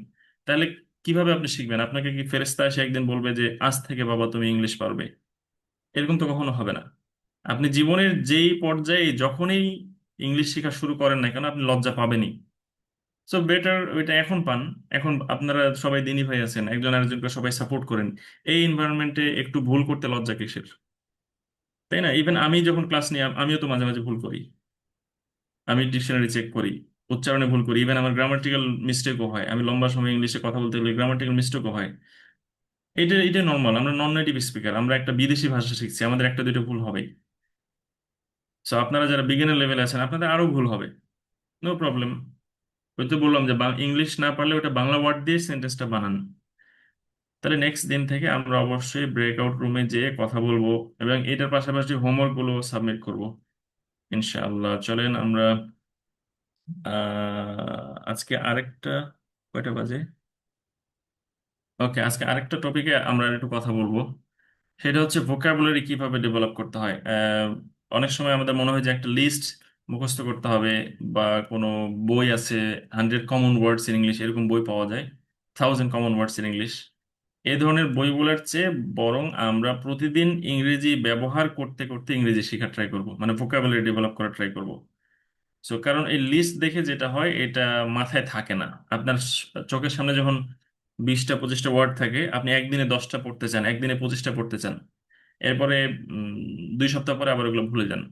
তাহলে কিভাবে আপনি শিখবেন? আপনাকে কি ফেরেশতা এসে একদিন বলবে যে আজ থেকে বাবা তুমি ইংলিশ পারবে? এরকম তো কখনো হবে না। আপনি জীবনের যেই পর্যায়ে যখনই ইংলিশ শেখা শুরু করেন না কেন, আপনি লজ্জা পাবেনই। সো বেটার ওইটা এখন পান। এখন আপনারা সবাই দিনী ভাই আছেন, একজন আরেকজনকে সবাই সাপোর্ট করেন। এই এনভায়রনমেন্টে একটু ভুল করতে লজ্জা কিসের? তাই না? ইভেন আমি যখন ক্লাস নিই, আমিও তো মাঝে মাঝে ভুল করি। আমি ডিকশনারি চেক করি, উচ্চারণে ভুল করি, ইভেন আমার গ্রামাটিক্যাল মিস্টেকও হয়। আমি লম্বা সময় ইংলিশে কথা বলতে গেলে গ্রামাটিক্যাল মিস্টেকও হয়। এটা এটা নর্মাল, আমরা নন নেটিভ স্পিকার, আমরা একটা বিদেশি ভাষা শিখছি, আমাদের একটা দুটো ভুল হবে। সো আপনারা যারা বিগিনার লেভেলে আছেন, আপনাদের আরো ভুল হবে, নো প্রবলেম। ওই তো বললাম যে ইংলিশ না পারলে ওটা বাংলা ওয়ার্ড দিয়ে সেন্টেন্সটা বানান। তাহলে নেক্সট দিন থেকে আমরা অবশ্যই ব্রেকআউট রুমে যেয়ে কথা বলবো, এবং এটার পাশাপাশি হোমওয়ার্ক গুলো সাবমিট করব ইনশাআল্লাহ। চলেন আমরা আজকে আরেকটা, কয়টা বাজে? ওকে, আজকে আরেকটা টপিকে আমরা একটু কথা বলবো। সেটা হচ্ছে ভোকাবুলারি কিভাবে ডেভেলপ করতে হয়। অনেক সময় আমাদের মনে হয় যে একটা লিস্ট মুখস্থ করতে হবে, বা কোনো বই আছে, 100 কমন ওয়ার্ডস ইন ইংলিশ, এরকম বই পাওয়া যায়, 1000 কমন ওয়ার্ডস ইন ইংলিশ। এই ধরনের বইগুলোর চেয়ে বরং আমরা প্রতিদিন ইংরেজি ব্যবহার করতে করতে ইংরেজি শেখা ট্রাই করব, মানে ভোকাবুলারি ডেভেলপ করা ট্রাই করব। সো কারণ এই লিস্ট দেখে যেটা হয়, এটা মাথায় থাকে না। আপনার চোখের সামনে যখন 20টা 25টা ওয়ার্ড থাকে, আপনি একদিনে 10টা পড়তে চান, একদিনে 25টা পড়তে চান, এরপরে 2 সপ্তাহ পরে আবার ওগুলো ভুলে যান।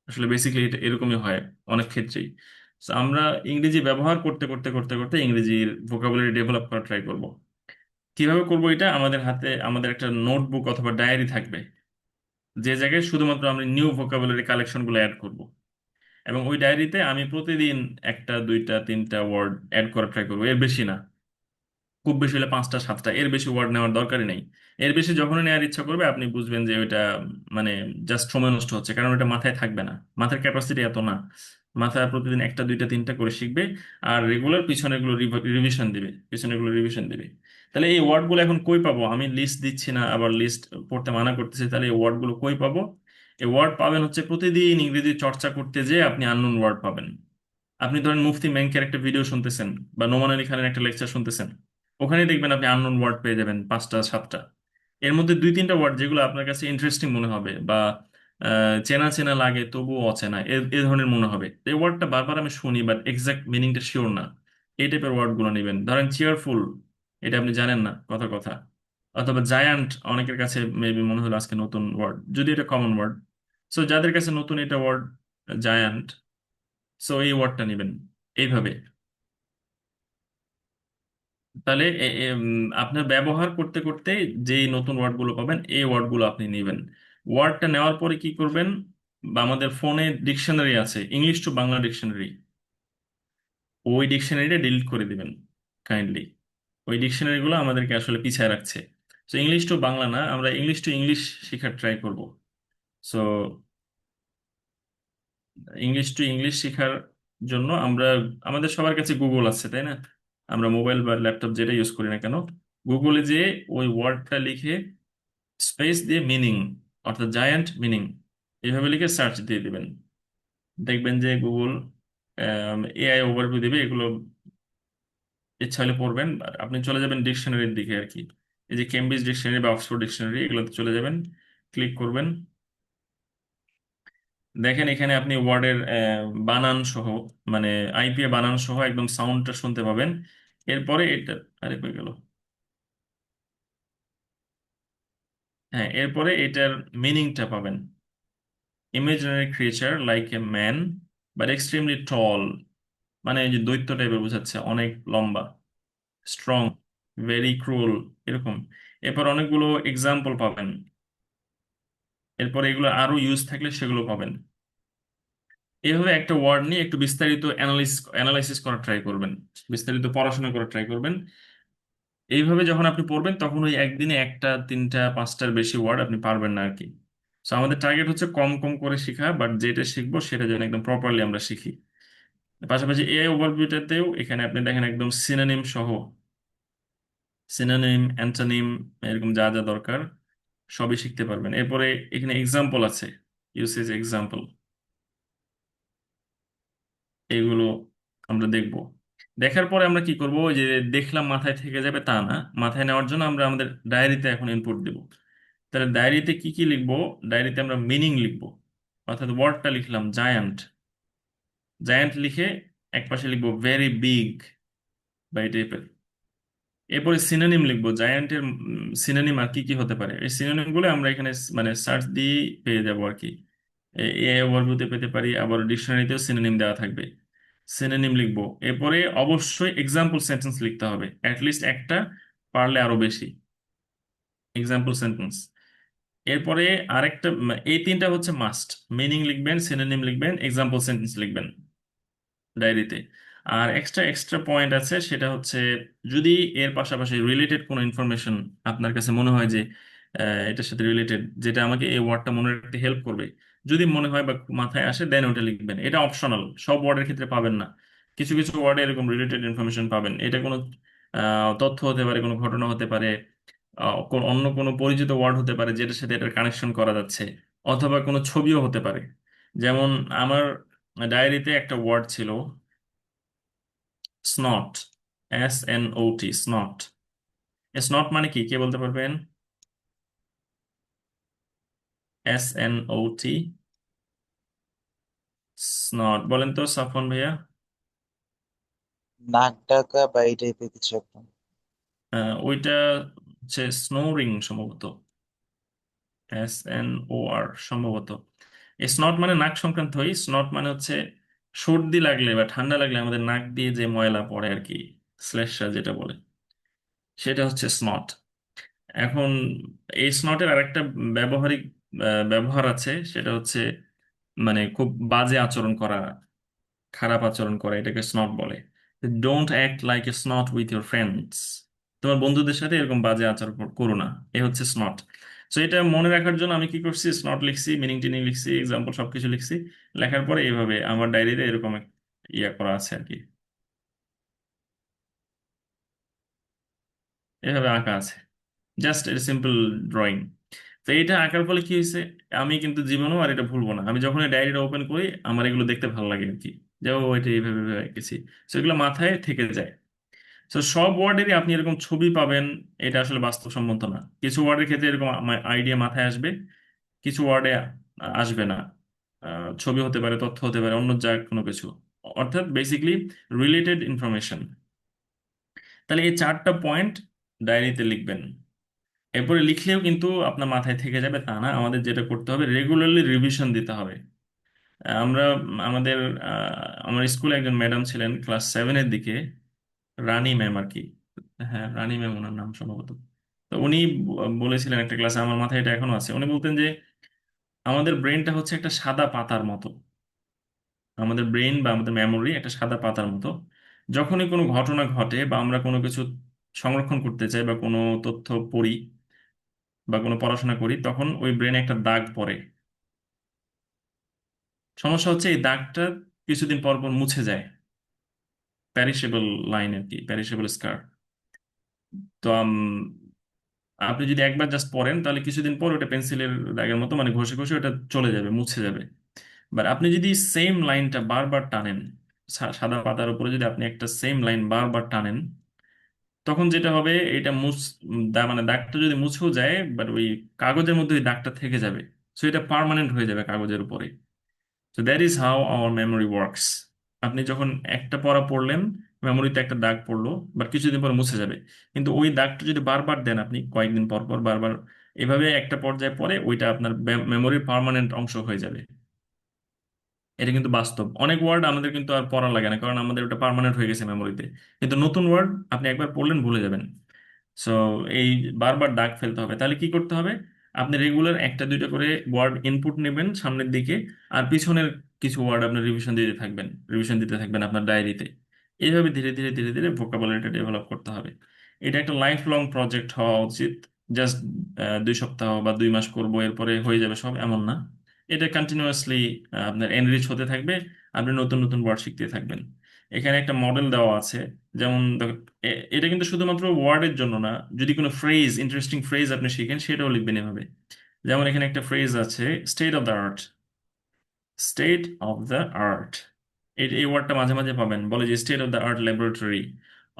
আসলে বেসিক্যালি এটা এরকমই হয় অনেক ক্ষেত্রেই। So আমরা ইংরেজি ব্যবহার করতে করতে করতে করতে ইংরেজির ভোকাবুলারি ডেভেলপ করা ট্রাই করব। কিভাবে করব এটা? আমাদের হাতে আমাদের একটা নোটবুক অথবা ডায়েরি থাকবে, যে জায়গায় শুধুমাত্র আমরা নিউ ভোকাবুলারি কালেকশনগুলো অ্যাড করব। এবং ওই ডায়েরিতে আমি প্রতিদিন একটা 2টা 3টা ওয়ার্ড অ্যাড করা ট্রাই করবো, এর বেশি না। খুব বেশি হলে 5টা 7টা, এর বেশি ওয়ার্ড নেওয়ার দরকারই নেই। এর বেশি যখনই নেওয়ার ইচ্ছা করবে, আপনি বুঝবেন যে ওইটা মানে জাস্ট সময় নষ্ট হচ্ছে, কারণ ওটা মাথায় থাকবে না। মাথার ক্যাপাসিটি এত না। মাথায় প্রতিদিন 1টা 2টা 3টা করে শিখবে, আর রেগুলার পিছনেগুলো রিভিশন দিবে, পিছনেগুলো রিভিশন দিবে। তাহলে এই ওয়ার্ডগুলো এখন কই পাবো? আমি লিস্ট দিচ্ছি না, আবার লিস্ট পড়তে মানা করতেছি, তাহলে এই ওয়ার্ডগুলো কই পাবো? এই ওয়ার্ড পাবেন হচ্ছে প্রতিদিন ইংরেজি চর্চা করতে যে আপনি আননোন ওয়ার্ড পাবেন। আপনি ধরেন মুফতি মেনকের একটা ভিডিও শুনতেছেন, বা নোমান আলী খানের একটা লেকচার শুনতেছেন, ওখানে দেখবেন আপনি আননোন ওয়ার্ড পেয়ে যাবেন 5টা 7টা। এর মধ্যে 2 3টা ওয়ার্ড যেগুলো আপনার কাছে ইন্টারেস্টিং মনে হবে, বা চেনা চেনা লাগে তবুও অচেনা, এ ধরনের মনে হবে। এই ওয়ার্ডটা বারবার আমি শুনি, বাট এক্সাক্ট মিনিংটা শিওর না, এই টাইপের ওয়ার্ডগুলো নেবেন। ধরেন চেয়ারফুল, এটা আপনি জানেন না কথার কথা। অথবা জায়ান্ট, অনেকের কাছে মেবি মনে হলো আজকে নতুন ওয়ার্ড, যদি এটা কমন ওয়ার্ড। সো যাদের কাছে নতুন এটা ওয়ার্ড, জায়ান্ট, সো এই ওয়ার্ডটা নেবেন এইভাবে। তাহলে আপনার ব্যবহার করতে করতে যেই নতুন ওয়ার্ডগুলো পাবেন এই ওয়ার্ডগুলো আপনি নেবেন। ওয়ার্ডটা নেওয়ার পরে কি করবেন, বা আমাদের ফোনে ডিকশনারি আছে, ইংলিশ টু বাংলা ডিকশনারি, ওই ডিকশনারিটা ডিলিট করে দিবেন কাইন্ডলি। ওই ডিকশনারিগুলো আমাদেরকে আসলে পিছায় রাখছে। তো ইংলিশ টু বাংলা না, আমরা ইংলিশ টু ইংলিশ শেখার ট্রাই করব। সো ইংলিশ টু ইংলিশ শেখার জন্য আমরা, আমাদের সবার কাছে গুগল আছে তাই না? আমরা মোবাইল বা ল্যাপটপ যেটা ইউজ করি না কেন, গুগলে যে ওই ওয়ার্ডটা লিখে স্পেস দিয়ে মিনিং, অর্থাৎ জায়ান্ট মিনিং, এইভাবে লিখে সার্চ দিয়ে দিবেন। দেখবেন যে গুগল এআই ওভারভিউ দিবে, এগুলো ইচ্ছা হলে পড়বেন। আর আপনি চলে যাবেন ডিকশনারির দিকে আর কি, এই যে কেমব্রিজ ডিকশনারি বা অক্সফোর্ড ডিকশনারি, এগুলোতে চলে যাবেন, ক্লিক করবেন। দেখেন এখানে আপনি ওয়ার্ডের বানান সহ, মানে আইপিএ বানান সহ একদম সাউন্ডটা শুনতে পাবেন। এরপরে এটা, আরে কই গেল, হ্যাঁ এরপরে এটার মিনিংটা পাবেন। Imaginary creature like a man but extremely tall, মানে এই যে দৈত্য টাইপের বোঝাচ্ছে, অনেক লম্বা। স্ট্রং, ভেরি ক্রুয়েল, এরকম। এরপর অনেকগুলো এক্সাম্পল পাবেন। এরপর এগুলো আরো ইউজ থাকলে সেগুলো পাবেন। এইভাবে একটা ওয়ার্ড নিয়ে একটু বিস্তারিত অ্যানালাইসিস করার ট্রাই করবেন, বিস্তারিত পড়াশোনা করার ট্রাই করবেন। এইভাবে যখন আপনি পড়বেন তখন ওই একদিনে একটা, তিনটা, পাঁচটার বেশি ওয়ার্ড আপনি পারবেন না আর কি। তো আমাদের টার্গেট হচ্ছে কম কম করে শেখা, বাট যেটা শিখবো সেটা যেন একদম প্রপারলি আমরা শিখি। পাশাপাশি এআই ওভারভিউটাতেও এখানে আপনি দেখেন একদম সিনোনিম সহ, সিনোনিম, অ্যান্টোনিম, এরকম যা যা দরকার সবই শিখতে পারবেন। এরপরে এখানে এক্সাম্পল আছে, ইউসেজ এক্সাম্পল, এগুলো আমরা দেখব। দেখার পরে আমরা কি করব, ওই যে দেখলাম মাথায় থেকে যাবে তা না, মাথায় নেওয়ার জন্য আমরা আমাদের ডায়েরিতে এখন ইনপুট দেব। তাহলে ডায়েরিতে কি কি লিখবো, ডায়েরিতে আমরা মিনিং লিখবো, অর্থাৎ ওয়ার্ডটা লিখলাম জায়ান্ট, জায়ান্ট লিখে একপাশে লিখবো ভেরি বিগ বা এই টাইপের। এরপরে সিনোনিম লিখবো, জায়ান্টের সিনোনিম আর কি কি হতে পারে, এই সিনোনিম গুলো আমরা এখানে মানে সার্চ দিয়ে পেয়ে যাবো আর কি। এআই ওভারভিউতে পেতে পারি, আবার ডিকশনারিতেও সিনোনিম দেওয়া থাকবে। সিনোনিম লিখবো, এরপরে অবশ্যই এক্সাম্পল সেন্টেন্স লিখতে হবে, অ্যাটলিস্ট একটা, পারলে আরো বেশি এক্সাম্পল সেন্টেন্স। এরপরে আরেকটা, এই তিনটা হচ্ছে মাস্ট, মিনিং লিখবেন, সিনোনিম লিখবেন, এক্সাম্পল সেন্টেন্স লিখবেন ডায়েরিতে। আর এক্সট্রা এক্সট্রা পয়েন্ট আছে, সেটা হচ্ছে যদি এর পাশাপাশি রিলেটেড কোনো ইনফরমেশন আপনার কাছে মনে হয় যে এটার সাথে রিলেটেড, যেটা আমাকে এই ওয়ার্ডটা মনে রাখতে হেল্প করবে, যদি মনে হয় বা মাথায় আসে, দেন ওটা লিখবেন। এটা অপশনাল, সব ওয়ার্ডের ক্ষেত্রে পাবেন না। কিছু কিছু ওয়ার্ডে এরকম রিলেটেড ইনফরমেশন পাবেন, এটা কোনো তথ্য হতে পারে, কোনো ঘটনা হতে পারে, অন্য কোনো পরিচিত ওয়ার্ড হতে পারে যেটার সাথে এটার কানেকশন করা যাচ্ছে, অথবা কোনো ছবিও হতে পারে। যেমন আমার ডায়েরিতে একটা ওয়ার্ড ছিল স্নট, SNOT, স্নট। স্নট মানে কি, কে বলতে পারবেন? SNOT, স্নট, বলেন তো সাফন ভাইয়া। নাক ডাকা বা এই টাইপের কিছু একটা। ওইটা হচ্ছে স্নোরিং সম্ভবত, SNOR সম্ভবত। স্নট মানে নাক সংক্রান্তই, স্নট মানে হচ্ছে সর্দি লাগলে বা ঠান্ডা লাগলে আমাদের নাক দিয়ে যে ময়লা পড়ে আর কি, শ্লেষ্মা যেটা বলে, সেটা হচ্ছে স্নট। এখন এই স্নটের আরেকটা ব্যবহারিক ব্যবহার আছে, সেটা হচ্ছে মানে খুব বাজে আচরণ করা, খারাপ আচরণ করা, এটাকে স্নট বলে। Don't act like a snot with your friends, তোমার বন্ধুদের সাথে এরকম বাজে আচরণ করো না, এ হচ্ছে স্নট। তো এটা মনে রাখার জন্য আমি কি করছি, স্নট লিখছি, মিনিং টিনিং লিখছি, এক্সাম্পল সবকিছু লিখছি। লেখার পরে এইভাবে আমার ডায়েরিতে এরকম ইয়া করা আছে আর কি, এভাবে আঁকা আছে, জাস্ট এটা সিম্পল ড্রয়িং। তো এটা আঁকার ফলে কি হয়েছে, আমি কিন্তু জীবনেও আর এটা ভুলবো না। আমি যখন ডায়েরিটা ওপেন করি আমার এগুলো দেখতে ভালো লাগে আর কি, যে ও এটা এইভাবে এইভাবে এঁকেছি। তো এগুলো মাথায় থেকে যায়। তো সব ওয়ার্ডেরই আপনি এরকম ছবি পাবেন, এটা আসলে বাস্তবসম্মত না। কিছু ওয়ার্ডের ক্ষেত্রে এরকম আইডিয়া মাথায় আসবে, কিছু ওয়ার্ডে আসবে না। ছবি হতে পারে, তথ্য হতে পারে, অন্য যা কোনো কিছু, অর্থাৎ বেসিকলি রিলেটেড ইনফরমেশন। তাহলে এই চারটা পয়েন্ট ডায়েরিতে লিখবেন। এরপরে লিখলেও কিন্তু আপনার মাথায় থেকে যাবে তা না, আমাদের যেটা করতে হবে, রেগুলারলি রিভিশন দিতে হবে। আমরা আমাদের আমার স্কুলে একজন ম্যাডাম ছিলেন ক্লাস 7-এর দিকে, রানী ম্যাম আর কি, হ্যাঁ, রানী ম্যাম ওনার নাম সম্ভবত। তো উনি বলেছিলেন একটা ক্লাসে, আমার মাথায় এটা এখনো আছে, উনি বলতেন যে আমাদের ব্রেনটা হচ্ছে একটা সাদা পাতার মতো। আমাদের ব্রেন বা আমাদের মেমোরি একটা সাদা পাতার মতো। যখনই কোনো ঘটনা ঘটে বা আমরা কোনো কিছু সংরক্ষণ করতে চাই বা কোনো তথ্য পড়ি বা কোনো পড়াশোনা করি, তখন ওই ব্রেনে একটা দাগ পড়ে। সমস্যা হচ্ছে এই দাগটা কিছুদিন পর পর মুছে যায়। প্যারিশেবল লাইন আর কি, প্যারিশেবল স্কার। তো আপনি যদি একবার জাস্ট পড়েন তাহলে কিছুদিন পর ওটা পেন্সিলের দাগের মতো, মানে ঘষে ঘষে ওটা চলে যাবে, মুছে যাবে। বাট আপনি যদি সেম লাইনটা বারবার টানেন, সাদা পাতার উপরে যদি আপনি একটা সেম লাইন বারবার টানেন, তখন যেটা হবে, এটা মানে দাগটা যদি মুছেও যায়, বাট ওই কাগজের মধ্যে ওই দাগটা থেকে যাবে। সো এটা পার্মানেন্ট হয়ে যাবে কাগজের উপরে। তো that is how hour memory works. আপনি যখন একটা পড়া পড়লেন, মেমোরিতে একটা দাগ পড়লো, বাট কিছুদিন পর মুছে যাবে। কিন্তু ওই দাগটা যদি বারবার দেন আপনি, কয়েকদিন পর পর বারবার, এভাবে একটা পর্যায়ে পরে ওইটা আপনার মেমোরির পার্মানেন্ট অংশ হয়ে যাবে। এটা কিন্তু বাস্তব। অনেক ওয়ার্ড আমাদের কিন্তু আর পড়া লাগে না, কারণ আমাদের ওটা পার্মানেন্ট হয়ে গেছে মেমোরিতে। কিন্তু নতুন ওয়ার্ড আপনি একবার পড়লেন ভুলে যাবেন। সো এই বারবার দাগ ফেলতে হবে। তাহলে কি করতে হবে? আপনি রেগুলার একটা দুইটা করে ওয়ার্ড ইনপুট নেবেন সামনের দিকে, আর পিছনের কিছু ওয়ার্ড আপনি রিভিশন দিতে থাকবেন আপনার ডায়েরিতে। এইভাবে ধীরে ধীরে ধীরে ধীরে ভোকাবুলারিটা ডেভেলপ করতে হবে। এটা একটা লাইফ লং প্রজেক্ট হওয়া উচিত। জাস্ট 2 সপ্তাহ বা 2 মাস করবো এরপরে হয়ে যাবে সব, এমন না। এটা কন্টিনিউয়াসলি আপনার এনরিচ হতে থাকবে। আপনি নতুন নতুন ওয়ার্ড শিখতে থাকবেন। এখানে একটা মডেল দেওয়া আছে। যেমন এটা কিন্তু শুধুমাত্র ওয়ার্ডের জন্য না, যদি কোনো ফ্রেজ, ইন্টারেস্টিং ফ্রেজ আপনি শিখেন সেটাও লিখবেন এভাবে। যেমন এখানে একটা ফ্রেজ আছে, state of the art. State of the art, এই ওয়ার্ডটা মাঝে মাঝে পাবেন, বলে যে state of the art laboratory,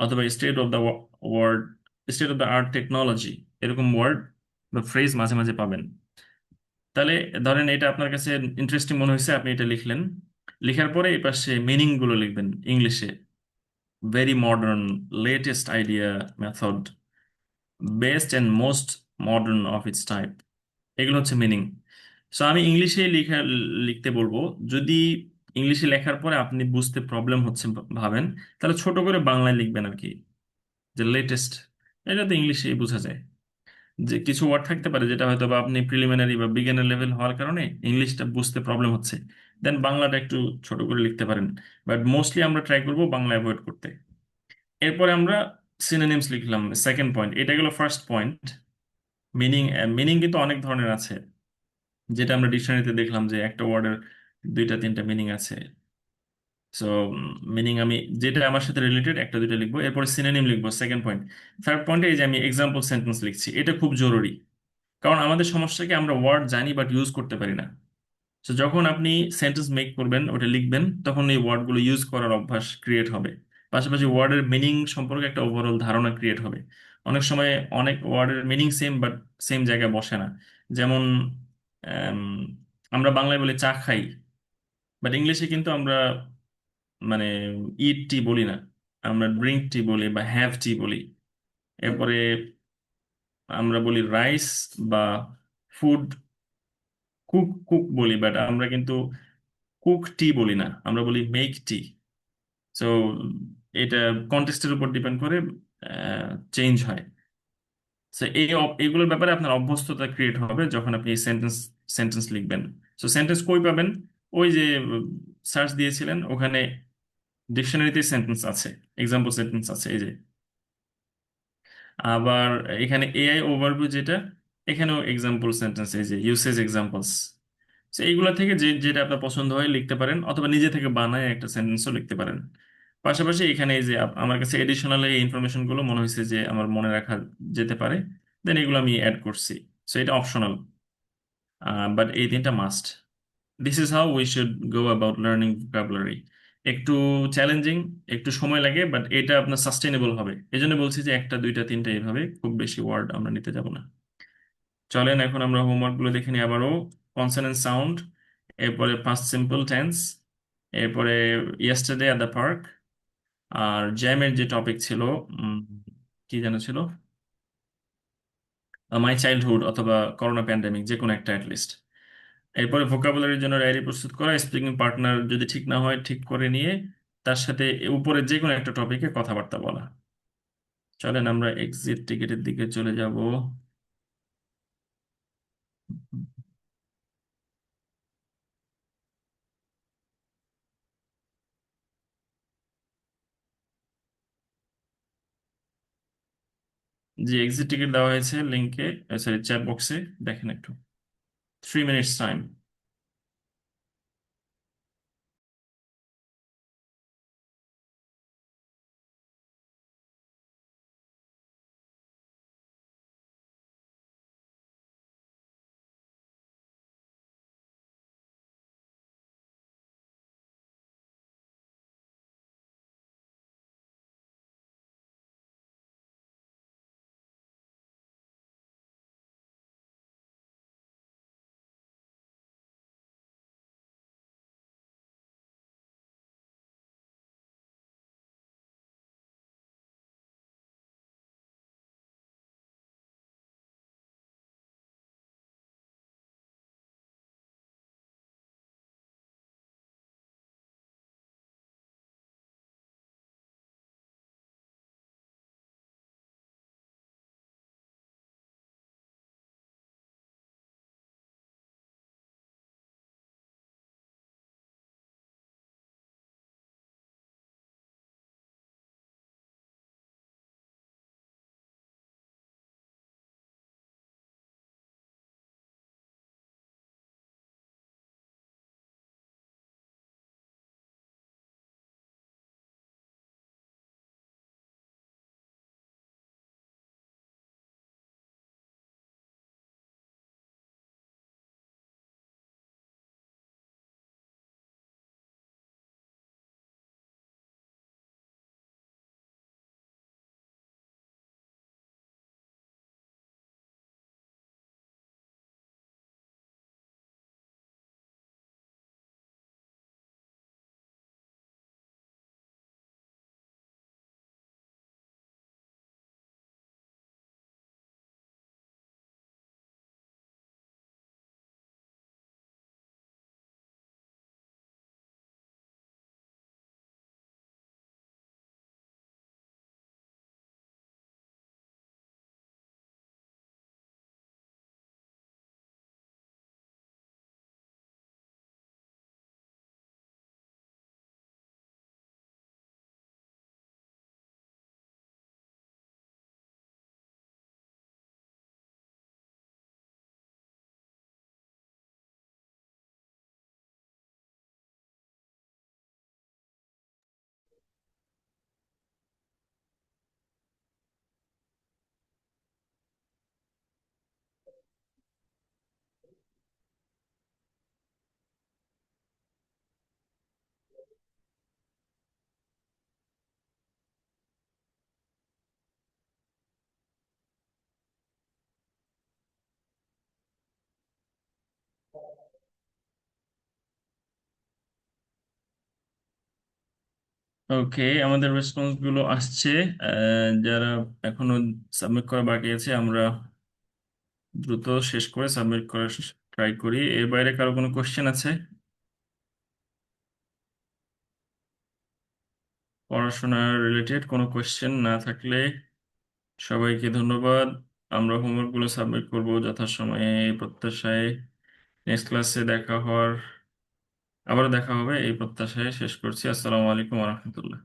অথবা state of the word, state of the art technology. এরকম ওয়ার্ড বা ফ্রেজ মাঝে মাঝে পাবেন। তাহলে ধরেন এটা আপনার কাছে ইন্টারেস্টিং মনে হয়েছে, আপনি এটা লিখলেন। লেখার পরে এই পাশে মিনিং গুলো লিখবেন ইংলিশে। Very modern, latest idea, method, best and most modern of its type. এগুলো হচ্ছে মিনিং। সো আমি ইংলিশে লিখতে বলবো। যদি ইংলিশে লেখার পরে আপনি বুঝতে প্রবলেম হচ্ছে ভাবেন, তাহলে ছোট করে বাংলায় লিখবেন আর কি, যে লেটেস্ট। এটা তো ইংলিশেই বোঝা যায়। যে কিছু ওয়ার্ড থাকতে পারে যেটা হয়তো বা আপনি প্রিলিমিনারি বা বিগিনার লেভেল হওয়ার কারণে ইংলিশটা বুঝতে প্রবলেম হচ্ছে, দেন বাংলাটা একটু ছোট করে লিখতে পারেন। বাট মোস্টলি আমরা ট্রাই করবো বাংলা অ্যাভয়েড করতে। এরপরে আমরা সিনোনিমস লিখলাম, সেকেন্ড পয়েন্ট। এটা গেল ফার্স্ট পয়েন্ট। মিনিং। মিনিং কিন্তু অনেক ধরনের আছে, যেটা আমরা ডিকশনারিতে দেখলাম যে একটা ওয়ার্ডের দুইটা তিনটা মিনিং আছে। সো মিনিং আমি যেটা আমার সাথে রিলেটেড একটা দুইটা লিখবো, এরপরে সিনোনিম লিখবো সেকেন্ড পয়েন্ট। থার্ড পয়েন্টে এই যে আমি এক্সাম্পল সেন্টেন্স লিখছি, এটা খুব জরুরি। কারণ আমাদের সমস্যা কি, আমরা ওয়ার্ড জানি বাট ইউজ করতে পারি না। তো যখন আপনি সেন্টেন্স মেক করবেন, ওটা লিখবেন, তখন এই ওয়ার্ডগুলো ইউজ করার অভ্যাস ক্রিয়েট হবে। পাশাপাশি ওয়ার্ডের মিনিং সম্পর্কে একটা ওভারঅল ধারণা ক্রিয়েট হবে। অনেক সময় অনেক ওয়ার্ডের মিনিং সেম বাট সেম জায়গায় বসে না। যেমন আম, আমরা বাংলায় বলি চা খাই, বাট ইংলিশে কিন্তু আমরা মানে ইট টি বলি না, আমরা ড্রিঙ্ক টি বলি বা হ্যাভ টি বলি। এরপরে আমরা বলি রাইস বা ফুড, কুক কুক বলি, বাট আমরা কিন্তু কুক টি বলি না, আমরা বলি মেক টি। সো এটা কন্টেক্সটের উপর ডিপেন্ড করে চেঞ্জ হয়। সো এইগুলোর ব্যাপারে আপনার অভ্যস্ততা ক্রিয়েট হবে যখন আপনি সেন্টেন্স সেন্টেন্স লিখবেন। সো সেন্টেন্স কই পাবেন? ওই যে সার্চ দিয়েছিলেন ওখানে ডিকশনারিতে সেন্টেন্স আছে, এক্সাম্পল সেন্টেন্স আছে এই যে। আবার এখানে এআই ওভারভিউ যেটা, এখানেও এক্সাম্পল সেন্টেন্স, এই যে ইউসেজ এক্সাম্পলস। তো এইগুলা থেকে যেটা আপনার পছন্দ হয় লিখতে পারেন, অথবা নিজে থেকে বানায় একটা সেন্টেন্সও লিখতে পারেন। পাশাপাশি এখানে এই যে আমার কাছে এডিশনাল এই ইনফরমেশন গুলো মনে হয়েছে যে আমার মনে রাখা যেতে পারে, দেন এগুলো আমি অ্যাড করছি। সো এটা অপশনাল, বাট এই তিনটা must. This is how we should go about learning vocabulary. একটু চ্যালেঞ্জিং, একটু সময় লাগে, বাট এটা আপনার সাস্টেনেবল হবে। এই জন্য বলছি যে একটা দুইটা তিনটা এইভাবে, খুব বেশি ওয়ার্ড আমরা নিতে যাব না। চলেন এখন আমরা হোমওয়ার্ক গুলো দেখে নিই আবারও। কনসোনেন্ট সাউন্ড, এরপরে পাস্ট সিম্পল টেন্স, এরপরে ইয়েস্টারডে অ্যাট দ্য পার্ক, আর জ্যামের যে টপিক ছিল, উম, কি যেন ছিল, মাই চাইল্ডহুড অথবা করোনা প্যান্ডেমিক, যে কোনো একটা অ্যাটলিস্ট। এরপরে ভোকাবুলারির জন্য ডায়েরি প্রস্তুত করা, স্পিকিং পার্টনার যদি ঠিক না হয় ঠিক করে নিয়ে তার সাথে উপরে যে কোনো একটা টপিকে কথাবার্তা বলা। চলেন আমরা এক্সিট টিকেটের দিকে চলে যাব। যে এক্সিট টিকিট দেওয়া হয়েছে লিঙ্কে, সরি চ্যাট বক্সে, দেখেন একটু। 3 minutes টাইম। ওকে, আমাদের রেসপন্স গুলো আসছে। যারা এখনো সাবমিট করা বাকি আছে, আমরা দ্রুত শেষ করে সাবমিট করার ট্রাই করি। এর বাইরে কারো কোনো কোশ্চেন আছে? পড়াশোনা রিলেটেড কোনো কোশ্চেন না থাকলে সবাইকে ধন্যবাদ। আমরা হোমওয়ার্ক গুলো সাবমিট করবো যথাসময়ে, এই প্রত্যাশায়। নেক্সট ক্লাসে দেখা হওয়ার, আবার দেখা হবে এই প্রত্যাশায় শেষ করছি। আসসালামু আলাইকুম রহমতুল্লাহ।